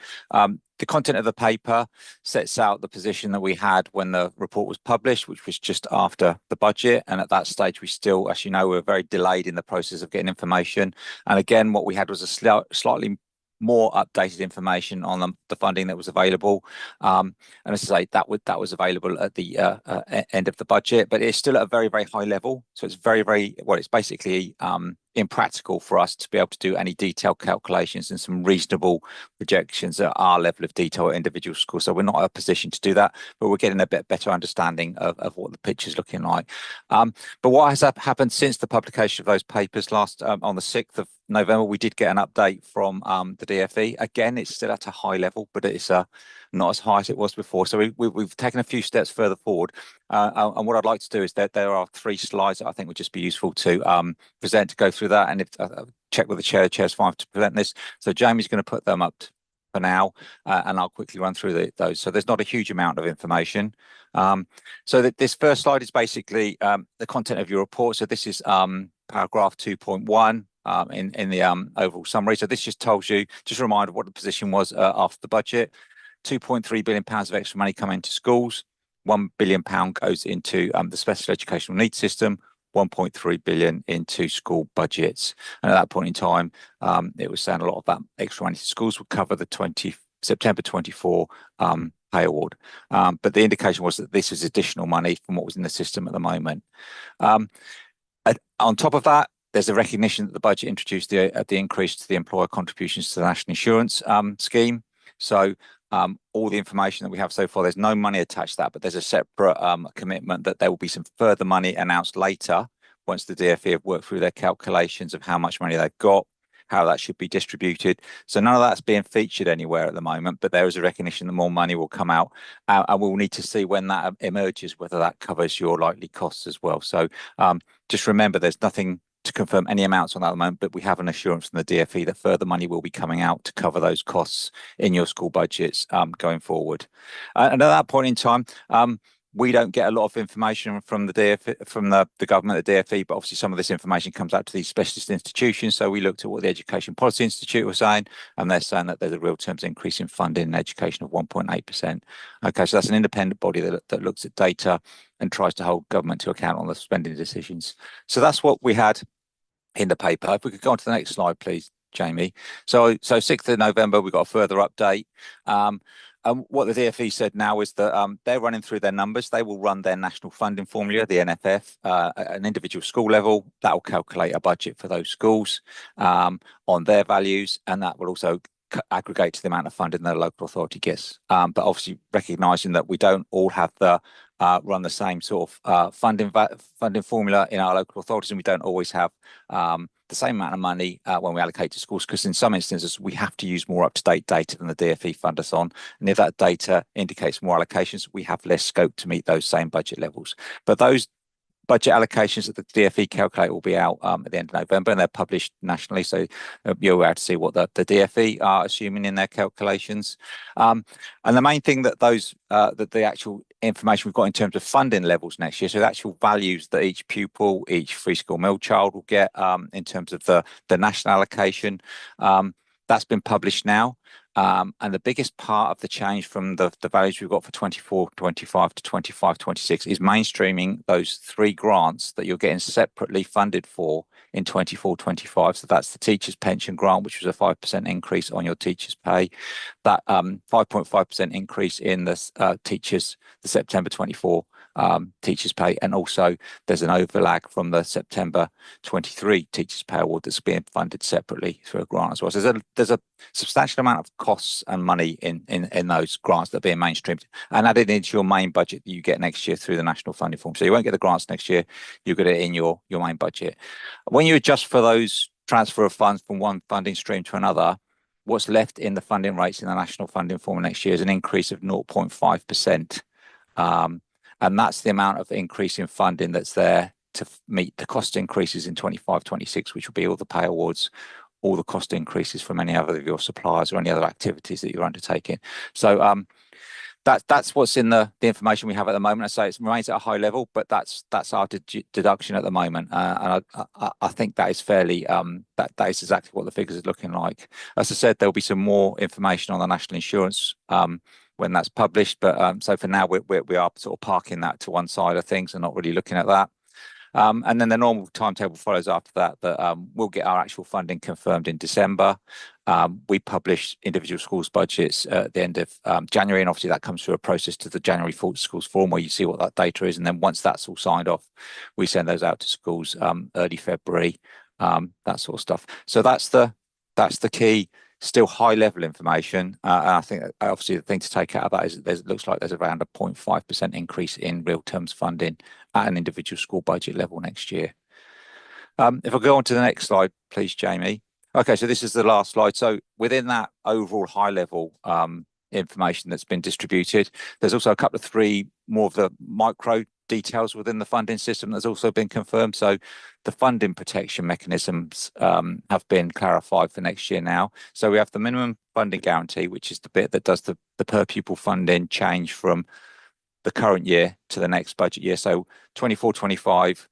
the content of the paper sets out the position that we had when the report was published, which was just after the budget. And at that stage, we still, as you know, we were very delayed in the process of getting information. And again, what we had was a slightly more updated information on the funding that was available, and as I say, that was available at the end of the budget, but it's still at a very, very high level. So it's very, very well. It's basically impractical for us to be able to do any detailed calculations and some reasonable projections at our level of detail at individual schools. So we're not in a position to do that, but we're getting a bit better understanding of what the picture is looking like. But what has happened since the publication of those papers last on the 6th of November, we did get an update from the DfE. Again, it's still at a high level, but it's not as high as it was before. So we've taken a few steps further forward. And what I'd like to do is that there are 3 slides that I think would just be useful to present, to go through that. And if check with the chair, the chair's fine to present this. So Jamie's going to put them up for now, and I'll quickly run through those. So there's not a huge amount of information. So this first slide is basically the content of your report. So this is paragraph 2.1. In the overall summary. So this just tells you, just a reminder what the position was after the budget. £2.3 billion of extra money coming into schools. £1 billion goes into the special educational needs system. 1.3 billion into school budgets. And at that point in time, it was saying a lot of that extra money to schools would cover the September 24 pay award. But the indication was that this is additional money from what was in the system at the moment. On top of that, there's a recognition that the budget introduced the increase to the employer contributions to the national insurance scheme. So all the information that we have so far, there's no money attached to that, but there's a separate commitment that there will be some further money announced later once the DfE have worked through their calculations of how much money they've got, how that should be distributed. So none of that's being featured anywhere at the moment, but there is a recognition that more money will come out, and we'll need to see when that emerges, whether that covers your likely costs as well. So just remember, there's nothing to confirm any amounts on that at the moment, but we have an assurance from the DfE that further money will be coming out to cover those costs in your school budgets going forward. And at that point in time, we don't get a lot of information from the DfE, from the government, the DfE, but obviously some of this information comes out to these specialist institutions. So we looked at what the Education Policy Institute was saying, and they're saying that there's a real terms increase in funding in education of 1.8%. Okay, so that's an independent body that looks at data and tries to hold government to account on the spending decisions. So that's what we had in the paper. If we could go on to the next slide, please, Jamie. So 6th of November, we got a further update. And what the DfE said now is that they're running through their numbers. They will run their national funding formula, the NFF, at an individual school level. That will calculate a budget for those schools on their values, and that will also aggregate to the amount of funding that a local authority gets. But obviously recognising that we don't all have the run the same sort of funding formula in our local authorities, and we don't always have the same amount of money when we allocate to schools, because in some instances we have to use more up-to-date data than the DfE fund us on, and if that data indicates more allocations, we have less scope to meet those same budget levels. But those budget allocations that the DfE calculate will be out at the end of November, and they're published nationally, so you're able to see what the DfE are assuming in their calculations. And the main thing that that the actual information we've got in terms of funding levels next year, so the actual values that each pupil, each free school meal child will get in terms of the national allocation, that's been published now. And the biggest part of the change from the values we've got for 24-25 to 25-26 is mainstreaming those 3 grants that you're getting separately funded for in 24-25. So that's the teachers' pension grant, which was a 5% increase on your teachers' pay, that 5.5% increase in the teachers, the September 24 teachers' pay, and also there's an overlag from the September 23 teachers' pay award that's being funded separately through a grant as well. So there's a substantial amount of costs and money in those grants that are being mainstreamed and added into your main budget that you get next year through the National Funding Form. So you won't get the grants next year, you'll get it in your main budget. When you adjust for those transfer of funds from one funding stream to another, what's left in the funding rates in the National Funding Form next year is an increase of 0.5%. And that's the amount of increase in funding that's there to meet the cost increases in 25-26, which will be all the pay awards, all the cost increases from any other of your suppliers or any other activities that you're undertaking. So that's what's in the information we have at the moment. I say it remains at a high level, but that's our deduction at the moment, and I think that is fairly that is exactly what the figures are looking like. As I said, there'll be some more information on the national insurance when that's published, but so for now we are sort of parking that to one side of things and not really looking at that. And then the normal timetable follows after that, we'll get our actual funding confirmed in December. We publish individual schools budgets at the end of January, and obviously that comes through a process to the January Schools Forum where you see what that data is, and then once that's all signed off, we send those out to schools early February, that sort of stuff. So that's the key. Still high level information, and I think obviously the thing to take out of that is it looks like there's around a 0.5% increase in real terms funding at an individual school budget level next year. If I go on to the next slide, please, Jamie. Okay, so this is the last slide. So within that overall high level information that's been distributed, there's also a couple of 3 more of the micro details within the funding system that's also been confirmed. So the funding protection mechanisms have been clarified for next year now. So we have the minimum funding guarantee, which is the bit that does the per pupil funding change from the current year to the next budget year. So 24-25,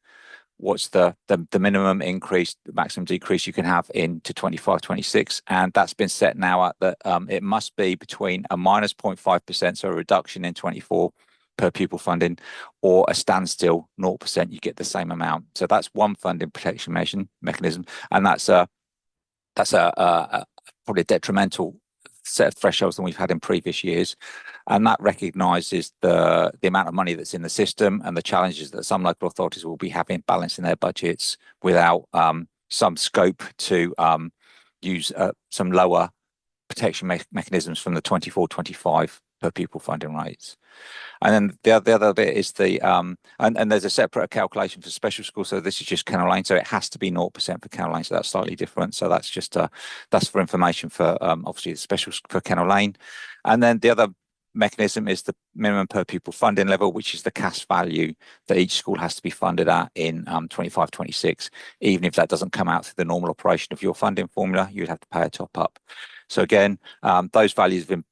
what's the minimum increase, the maximum decrease you can have into 25-26, and that's been set now at that it must be between a minus 0.5%, so a reduction in 24 per pupil funding, or a standstill 0%, you get the same amount. So that's one funding protection mechanism, and that's probably a detrimental set of thresholds than we've had in previous years, and that recognises the amount of money that's in the system and the challenges that some local authorities will be having balancing their budgets without some scope to use some lower protection mechanisms from the 24-25 per pupil funding rates. And then the other bit is and there's a separate calculation for special schools. So this is just Kennel Lane, so it has to be 0% for Kennel Lane. So that's slightly different. So that's just that's for information for obviously the special for Kennel Lane. And then the other mechanism is the minimum per pupil funding level, which is the cash value that each school has to be funded at in 25-26. Even if that doesn't come out through the normal operation of your funding formula, you'd have to pay a top up. So again, those values have been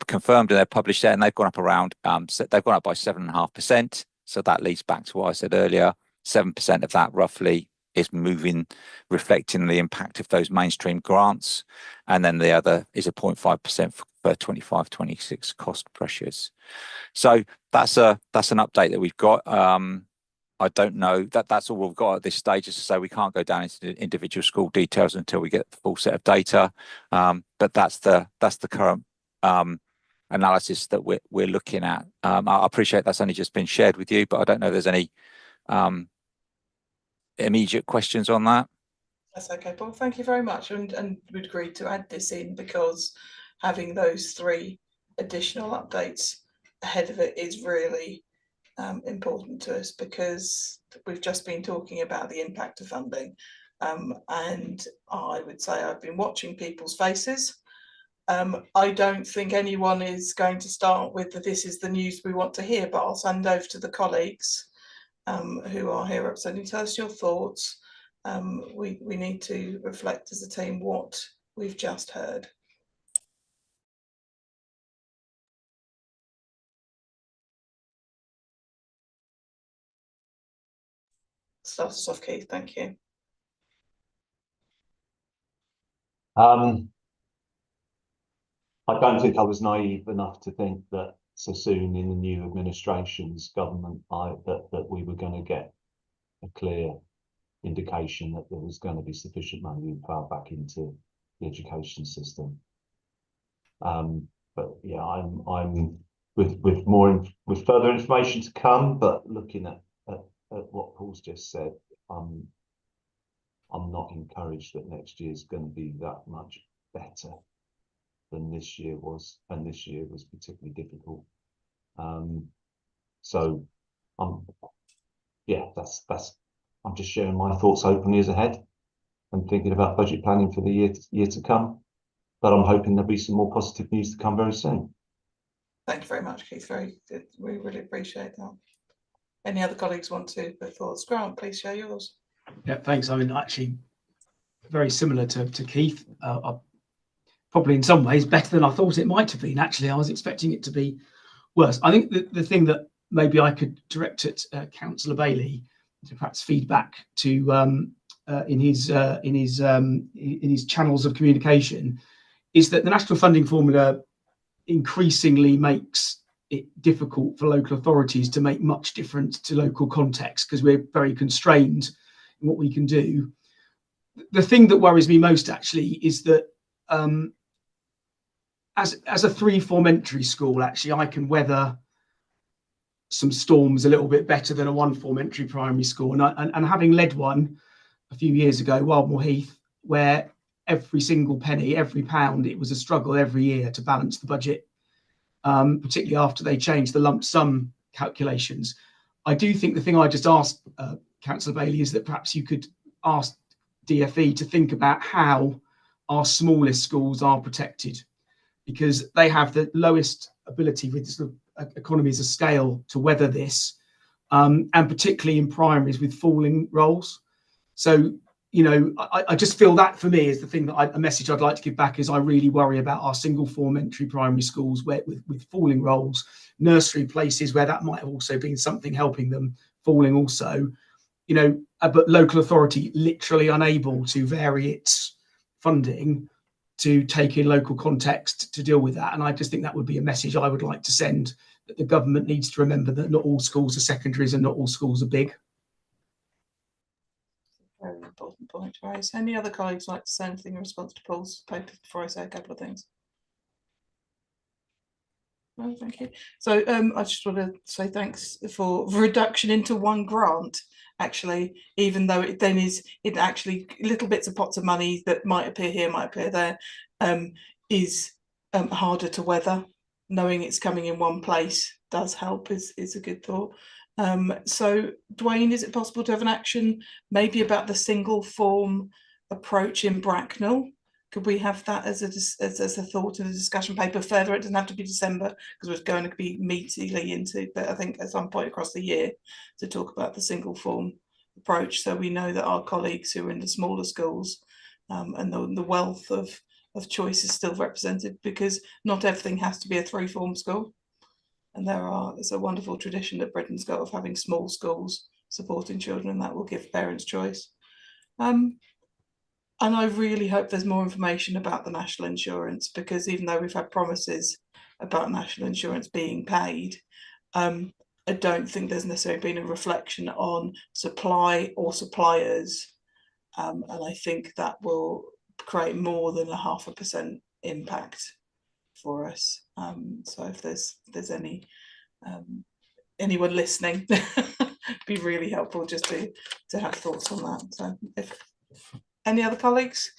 confirmed and they're published there, and they've gone up around they've gone up by 7.5%. So that leads back to what I said earlier. 7% of that roughly is reflecting the impact of those mainstream grants, and then the other is a 0.5% for 25-26 cost pressures. So that's an update that we've got. I don't know that's all we've got at this stage. As I say, we can't go down into the individual school details until we get the full set of data. But that's the current analysis that we're looking at. I appreciate that's only just been shared with you, but I don't know if there's any immediate questions on that. That's okay, Paul. Thank you very much, and we'd agreed to add this in because having those 3 additional updates ahead of it is really important to us, because we've just been talking about the impact of funding, and I would say I've been watching people's faces. I don't think anyone is going to start with this is the news we want to hear, but I'll send over to the colleagues who are here representing. Tell us your thoughts. We need to reflect as a team what we've just heard. Start us off, Keith. Thank you. I don't think I was naive enough to think that so soon in the new administration's government, that we were going to get a clear indication that there was going to be sufficient money being plowed back into the education system. But yeah, I'm with further information to come, but looking at what Paul's just said, I'm not encouraged that next year is going to be that much better than this year was, and this year was particularly difficult. So yeah, that's I'm just sharing my thoughts openly as ahead and thinking about budget planning for the year to come. But I'm hoping there'll be some more positive news to come very soon. Thank you very much, Keith. Very good. We really appreciate that. Any other colleagues want to put thoughts? Grant, please share yours. Yeah, thanks. I mean, actually, very similar to Keith. Probably in some ways better than I thought it might have been. Actually, I was expecting it to be worse. I think the thing that maybe I could direct at Councillor Bailey to perhaps feedback to in his channels of communication is that the national funding formula increasingly makes it difficult for local authorities to make much difference to local context because we're very constrained in what we can do. The thing that worries me most actually is that as a 3-form entry school, actually I can weather some storms a little bit better than a 1-form entry primary school, and having led one a few years ago, Wildmoor Heath, where every single penny, every pound, it was a struggle every year to balance the budget, particularly after they changed the lump sum calculations. I do think the thing I just asked Councillor Bailey is that perhaps you could ask DFE to think about how our smallest schools are protected, because they have the lowest ability with sort of economies of scale to weather this, and particularly in primaries with falling rolls. So, you know, I just feel that for me is the thing that a message I'd like to give back is I really worry about our single form entry primary schools where with falling rolls, nursery places where that might have also been something helping them falling also, you know, but local authority literally unable to vary its funding to take in local context to deal with that. And I just think that would be a message I would like to send, that the government needs to remember that not all schools are secondaries and not all schools are big. Very important point to raise. Any other colleagues like to say anything in response to Paul's paper before I say a couple of things? No, thank you. So I just want to say thanks for reduction into one grant, actually, even though it then is actually little bits of pots of money that might appear here, might appear there, is harder to weather. Knowing it's coming in one place does help, is a good thought. So Dwayne, is it possible to have an action maybe about the single form approach in Bracknell? Could we have that as a thought in the discussion paper further? It doesn't have to be December because we're going to be meaty into, but I think at some point across the year to talk about the single form approach, so we know that our colleagues who are in the smaller schools and the wealth of choice is still represented, because not everything has to be a 3-form school. And it's a wonderful tradition that Britain's got of having small schools supporting children, and that will give parents choice. And I really hope there's more information about the national insurance, because even though we've had promises about national insurance being paid, I don't think there's necessarily been a reflection on supply or suppliers. And I think that will create more than a 0.5% impact for us. So if there's anyone listening, be really helpful just to have thoughts on that. So if any other colleagues,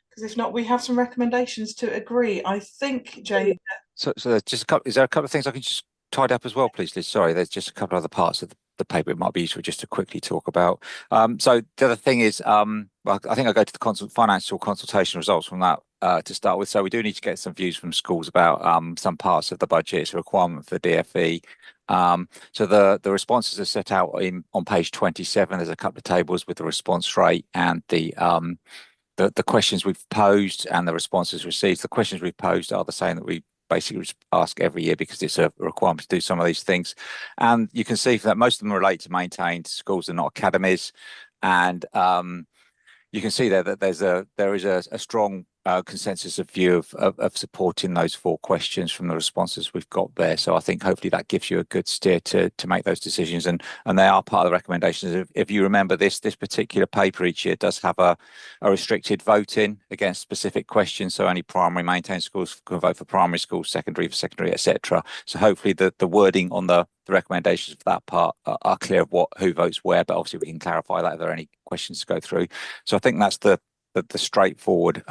because if not, we have some recommendations to agree. I think, Jay. So there's just a couple. Is there a couple of things I can just tidy up as well, please, Liz? Sorry, there's just a couple of other parts of the paper it might be useful just to quickly talk about. So the other thing is, well, I think I go to the financial consultation results from that to start with. So we do need to get some views from schools about some parts of the budget. It's a requirement for DFE. So the responses are set out on page 27. There's a couple of tables with the response rate and the questions we've posed and the responses received. The questions we've posed are the same that we basically ask every year because it's a requirement to do some of these things. And you can see that most of them relate to maintained schools and not academies. And you can see there that there is a strong consensus of view of supporting those 4 questions from the responses we've got there. So I think hopefully that gives you a good steer to make those decisions, and they are part of the recommendations. If you remember, this particular paper each year does have a restricted voting against specific questions. So only primary maintained schools can vote for primary schools, secondary for secondary, etc. So hopefully the wording on the recommendations for that part are clear of who votes where, but obviously we can clarify that if there are any questions to go through. So I think that's the straightforward.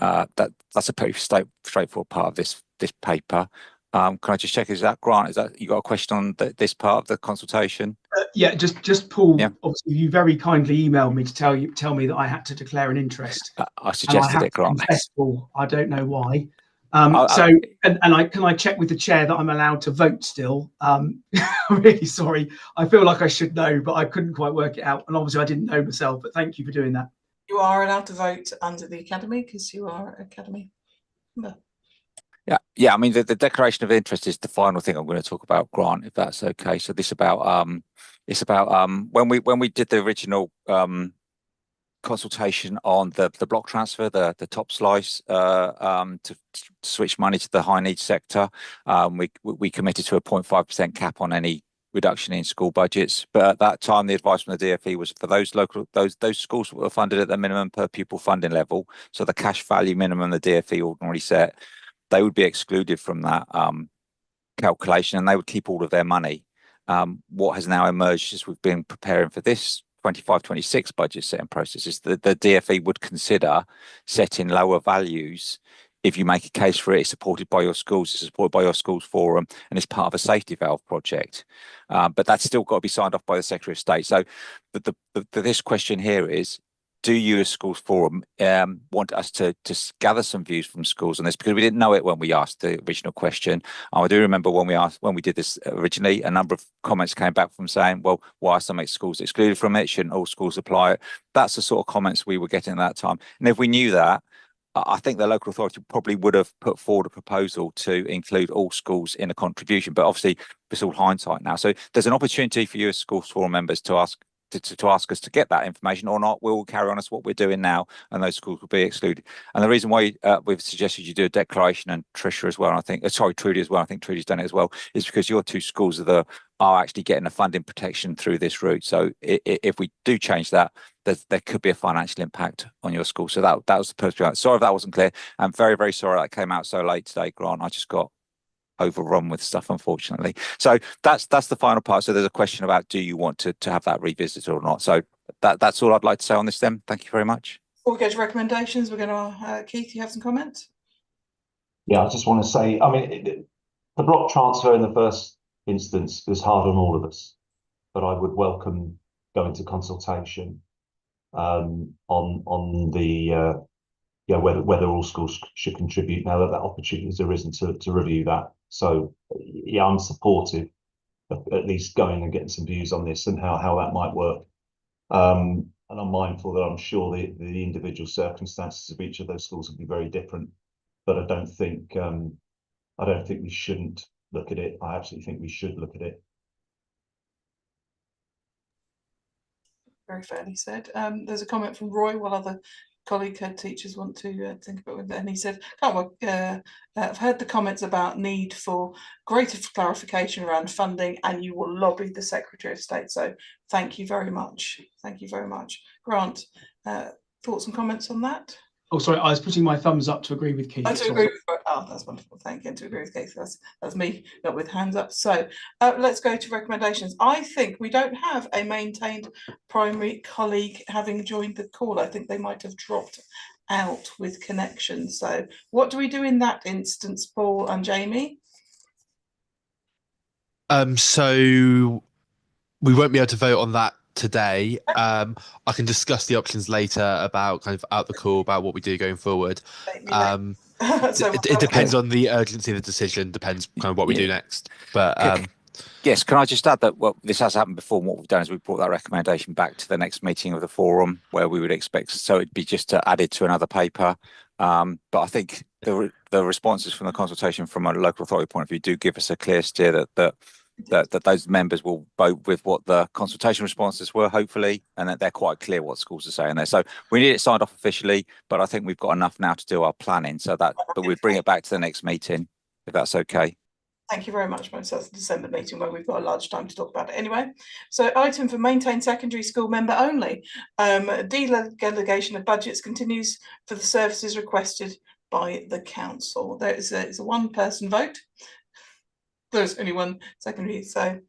That's a pretty straightforward part of this paper. Can I just check? Is that Grant? Is that you got a question on this part of the consultation? Yeah, just Paul. Yeah. Obviously, you very kindly emailed me to tell me that I had to declare an interest. I suggested it, Grant. Confess, Paul, I don't know why. Can I check with the chair that I'm allowed to vote still? I'm really sorry. I feel like I should know, but I couldn't quite work it out, and obviously I didn't know myself. But thank you for doing that. You are allowed to vote under the academy because you are academy member. Yeah. I mean, the declaration of interest is the final thing I'm going to talk about, Grant, if that's okay. So this it's about when we did the original consultation on the block transfer, the top slice to switch money to the high needs sector. We committed to a 0.5% cap on any reduction in school budgets, but at that time the advice from the DfE was for those schools that were funded at the minimum per pupil funding level, so the cash value minimum the DfE ordinarily set, they would be excluded from that calculation, and they would keep all of their money. What has now emerged as we've been preparing for this 25-26 budget setting process is that the DfE would consider setting lower values if you make a case for it. It's supported by your schools, it's supported by your schools forum, and it's part of a safety valve project. But that's still got to be signed off by the Secretary of State. So this question here is, do you as schools forum want us to gather some views from schools on this? Because we didn't know it when we asked the original question. I do remember when we did this originally, a number of comments came back from saying, well, why are some schools excluded from it? Shouldn't all schools apply it? That's the sort of comments we were getting at that time. And if we knew that, I think the local authority probably would have put forward a proposal to include all schools in a contribution, but obviously it's all hindsight now. So there's an opportunity for you as schools forum members to ask us to get that information or not. We'll carry on as what we're doing now, and those schools will be excluded. And the reason why we've suggested you do a declaration, and Tricia as well, and I think Trudy as well, I think Trudy's done it as well, is because your 2 schools are actually getting a funding protection through this route. So if we do change that, there could be a financial impact on your school. So that was the purpose. Sorry if that wasn't clear. I'm very, very sorry that came out so late today, Grant. I just got overrun with stuff, unfortunately. So that's the final part. So there's a question about, do you want to have that revisited or not? So that's all I'd like to say on this then. Thank you very much. Before we go to recommendations, we're going to Keith, you have some comments? Yeah, I just want to say, I mean, the block transfer in the first instance was hard on all of us, but I would welcome going to consultation on the whether all schools should contribute now that opportunity has arisen to review that. So yeah, I'm supportive of at least going and getting some views on this and how that might work. And I'm mindful that I'm sure the individual circumstances of each of those schools will be very different, but I don't think we shouldn't look at it. I absolutely think we should look at it. Very fairly said. There's a comment from Roy, while other colleague head teachers want to think about it, and he said, I've heard the comments about need for greater clarification around funding, and you will lobby the Secretary of State. So thank you very much. Thank you very much. Grant, thoughts and comments on that? Oh, sorry, I was putting my thumbs up to agree with Keith. To agree with, oh, that's wonderful. Thank you. To agree with Keith. That's me, not with hands up. So let's go to recommendations. I think we don't have a maintained primary colleague having joined the call. I think they might have dropped out with connection. So what do we do in that instance, Paul and Jamie? So we won't be able to vote on that today. I can discuss the options later about kind of out the call about what we do going forward. It depends on the urgency of the decision, depends kind of what we do next. But yes, can I just add that this has happened before, and what we've done is we brought that recommendation back to the next meeting of the forum where we would expect, so it'd be just added to another paper. But I think the responses from the consultation from a local authority point of view do give us a clear steer that that those members will vote with what the consultation responses were, hopefully, and that they're quite clear what schools are saying there. So we need it signed off officially, but I think we've got enough now to do our planning. So that, but we bring it back to the next meeting, if that's okay. Thank you very much, Mo. So that's the December meeting where we've got a large time to talk about it anyway. So item for maintained secondary school member only. Delegation of budgets continues for the services requested by the council. There is it's a one-person vote. There's only one secondary, so.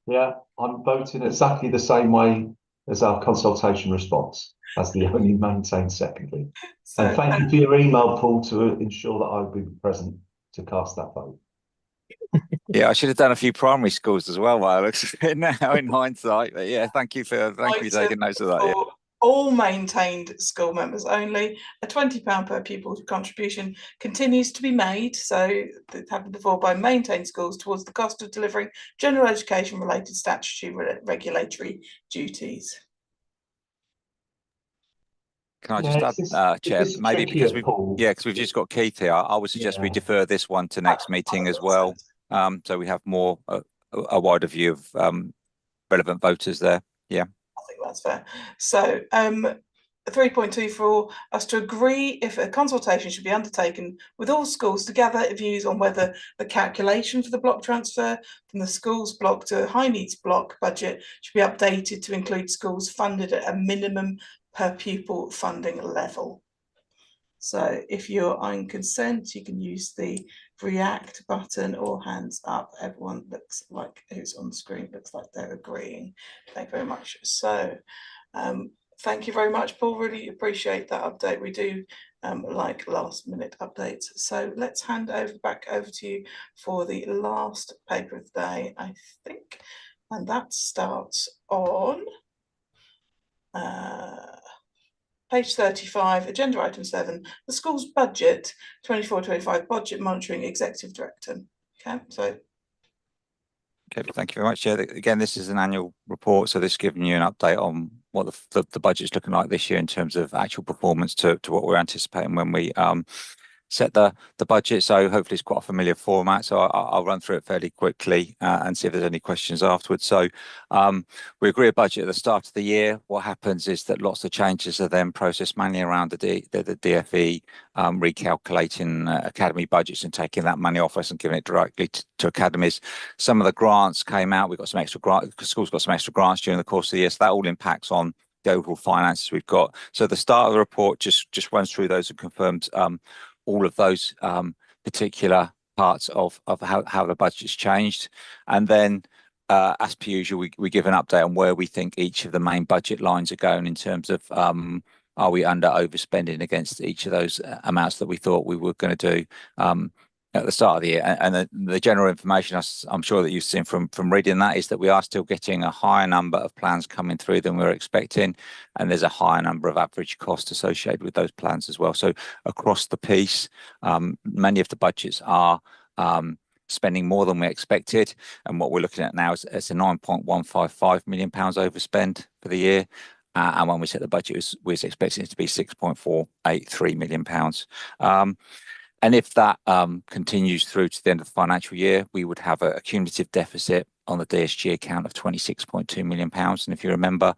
Yeah, I'm voting exactly the same way as our consultation response, as the only maintained secondary. So And thank you for your email, Paul, to ensure that I will be present to cast that vote. Yeah, I should have done a few primary schools as well, while it looks now in hindsight. But yeah, thank you for taking notes of that. Yeah. All maintained school members only. A £20 per pupil contribution continues to be made, so it happened before, by maintained schools towards the cost of delivering general education related statutory regulatory duties. Can I just add, Chair, maybe because we've just got Keith here, I would suggest we defer this one to next meeting as well, so we have more a wider view of relevant voters there. Yeah, I think that's fair. So 3.2 for us to agree if a consultation should be undertaken with all schools to gather views on whether the calculation for the block transfer from the schools block to high needs block budget should be updated to include schools funded at a minimum per pupil funding level. So if you're on consent, you can use the react button or hands up. Everyone looks like who's on the screen looks like they're agreeing. Thank you very much. So thank you very much, Paul. Really appreciate that update. We do like last minute updates. So let's hand back over to you for the last paper of the day, I think. And that starts on page 35, agenda item 7, the school's budget, 24-25 budget monitoring executive director. Okay, so. Okay, thank you very much. Yeah, again, this is an annual report, so this is giving you an update on what the budget's looking like this year in terms of actual performance to what we're anticipating when we set the budget. So hopefully it's quite a familiar format. So I'll run through it fairly quickly and see if there's any questions afterwards. So we agree a budget at the start of the year. What happens is that lots of changes are then processed manually around the DFE, recalculating academy budgets and taking that money off us and giving it directly to academies. Some of the grants came out. We've got some extra grants. Schools got some extra grants during the course of the year. So that all impacts on the overall finances we've got. So the start of the report just runs through those and confirms all of those particular parts of how the budget's changed. And then as per usual, we give an update on where we think each of the main budget lines are going in terms of are we under overspending against each of those amounts that we thought we were going to do at the start of the year. And the general information I'm sure that you've seen from reading that is that we are still getting a higher number of plans coming through than we were expecting, and there's a higher number of average costs associated with those plans as well. So across the piece, many of the budgets are spending more than we expected, and what we're looking at now is it's a £9.155 million overspend for the year. And when we set the budget, we was expecting it to be £6.483 million. And if that continues through to the end of the financial year, we would have a cumulative deficit on the DSG account of £26.2 million. And if you remember,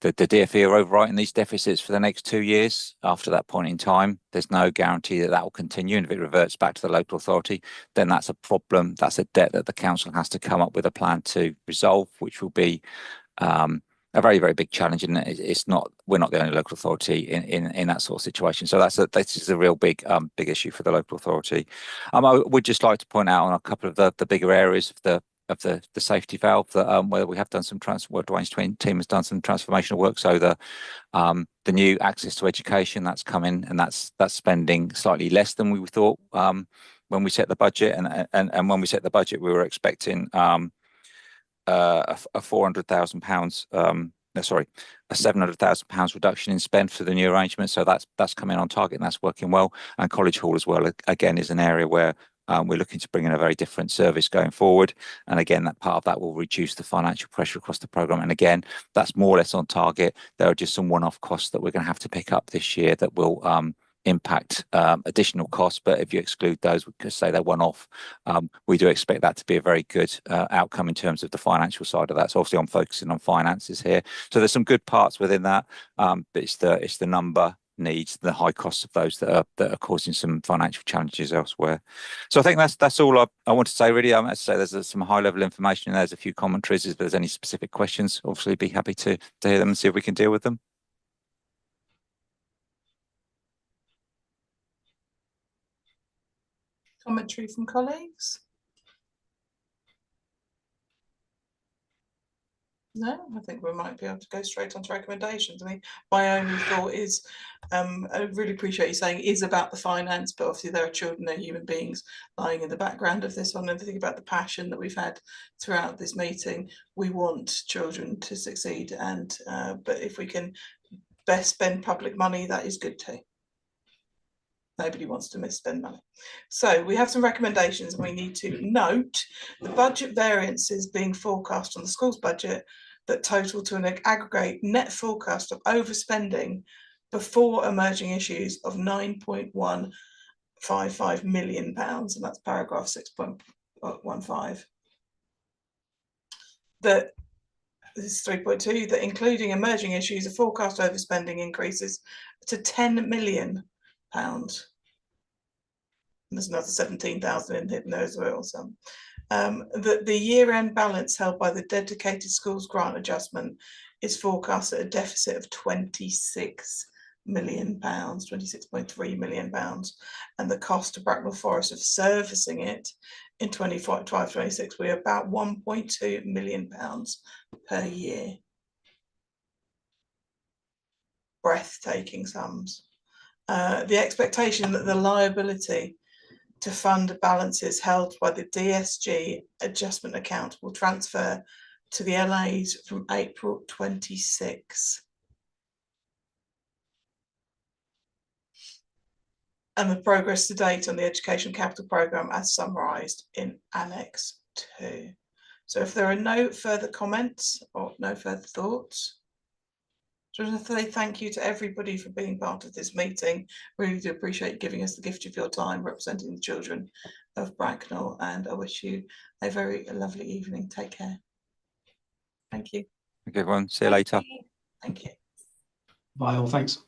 the DFE are overwriting these deficits for the next 2 years. After that point in time, there's no guarantee that that will continue. And if it reverts back to the local authority, then that's a problem. That's a debt that the council has to come up with a plan to resolve, which will be a very, very big challenge, and we're not the only local authority in that sort of situation. So this is a real big issue for the local authority. I would just like to point out on a couple of the bigger areas of the safety valve that where we have done some Dwayne's team has done some transformational work. So the new access to education that's coming, and that's spending slightly less than we thought when we set the budget, and when we set the budget we were expecting a £700,000 reduction in spend for the new arrangement. So that's coming on target, and that's working well. And College Hall as well, again, is an area where we're looking to bring in a very different service going forward. And again, that part of that will reduce the financial pressure across the programme. And again, that's more or less on target. There are just some one-off costs that we're going to have to pick up this year that will impact additional costs, but if you exclude those, we could say they're one-off. We do expect that to be a very good outcome in terms of the financial side of that. So obviously I'm focusing on finances here. So there's some good parts within that, but it's the number needs, the high costs of those that are causing some financial challenges elsewhere. So I think that's all I want to say really. As I say, there's some high level information, and there's a few commentaries. If there's any specific questions, obviously be happy to hear them and see if we can deal with them. Commentary from colleagues? No, I think we might be able to go straight on to recommendations. I mean, my only thought is, I really appreciate you saying it is about the finance, but obviously there are children, they're human beings lying in the background of this one, and think about the passion that we've had throughout this meeting. We want children to succeed, and but if we can best spend public money, that is good too. Nobody wants to misspend money. So we have some recommendations, and we need to note the budget variances being forecast on the school's budget that total to an aggregate net forecast of overspending before emerging issues of £9.155 million, and that's paragraph 6.15. That this is 3.2, that including emerging issues, a forecast overspending increases to £10 million. There's another 17,000 in there as well. So, the year-end balance held by the dedicated schools grant adjustment is forecast at a deficit of £26 million, £26.3 million, and the cost to Bracknell Forest of servicing it in 25-26 will be about £1.2 million per year. Breathtaking sums. The expectation that the liability to fund balances held by the DSG adjustment account will transfer to the LAs from April 26. And the progress to date on the Education Capital Programme as summarised in Annex 2. So if there are no further comments or no further thoughts, I just want to say thank you to everybody for being part of this meeting. Really do appreciate you giving us the gift of your time representing the children of Bracknell, and I wish you a very lovely evening. Take care. Thank you. Thank you, everyone. See you later. Thank you. Bye all, thanks.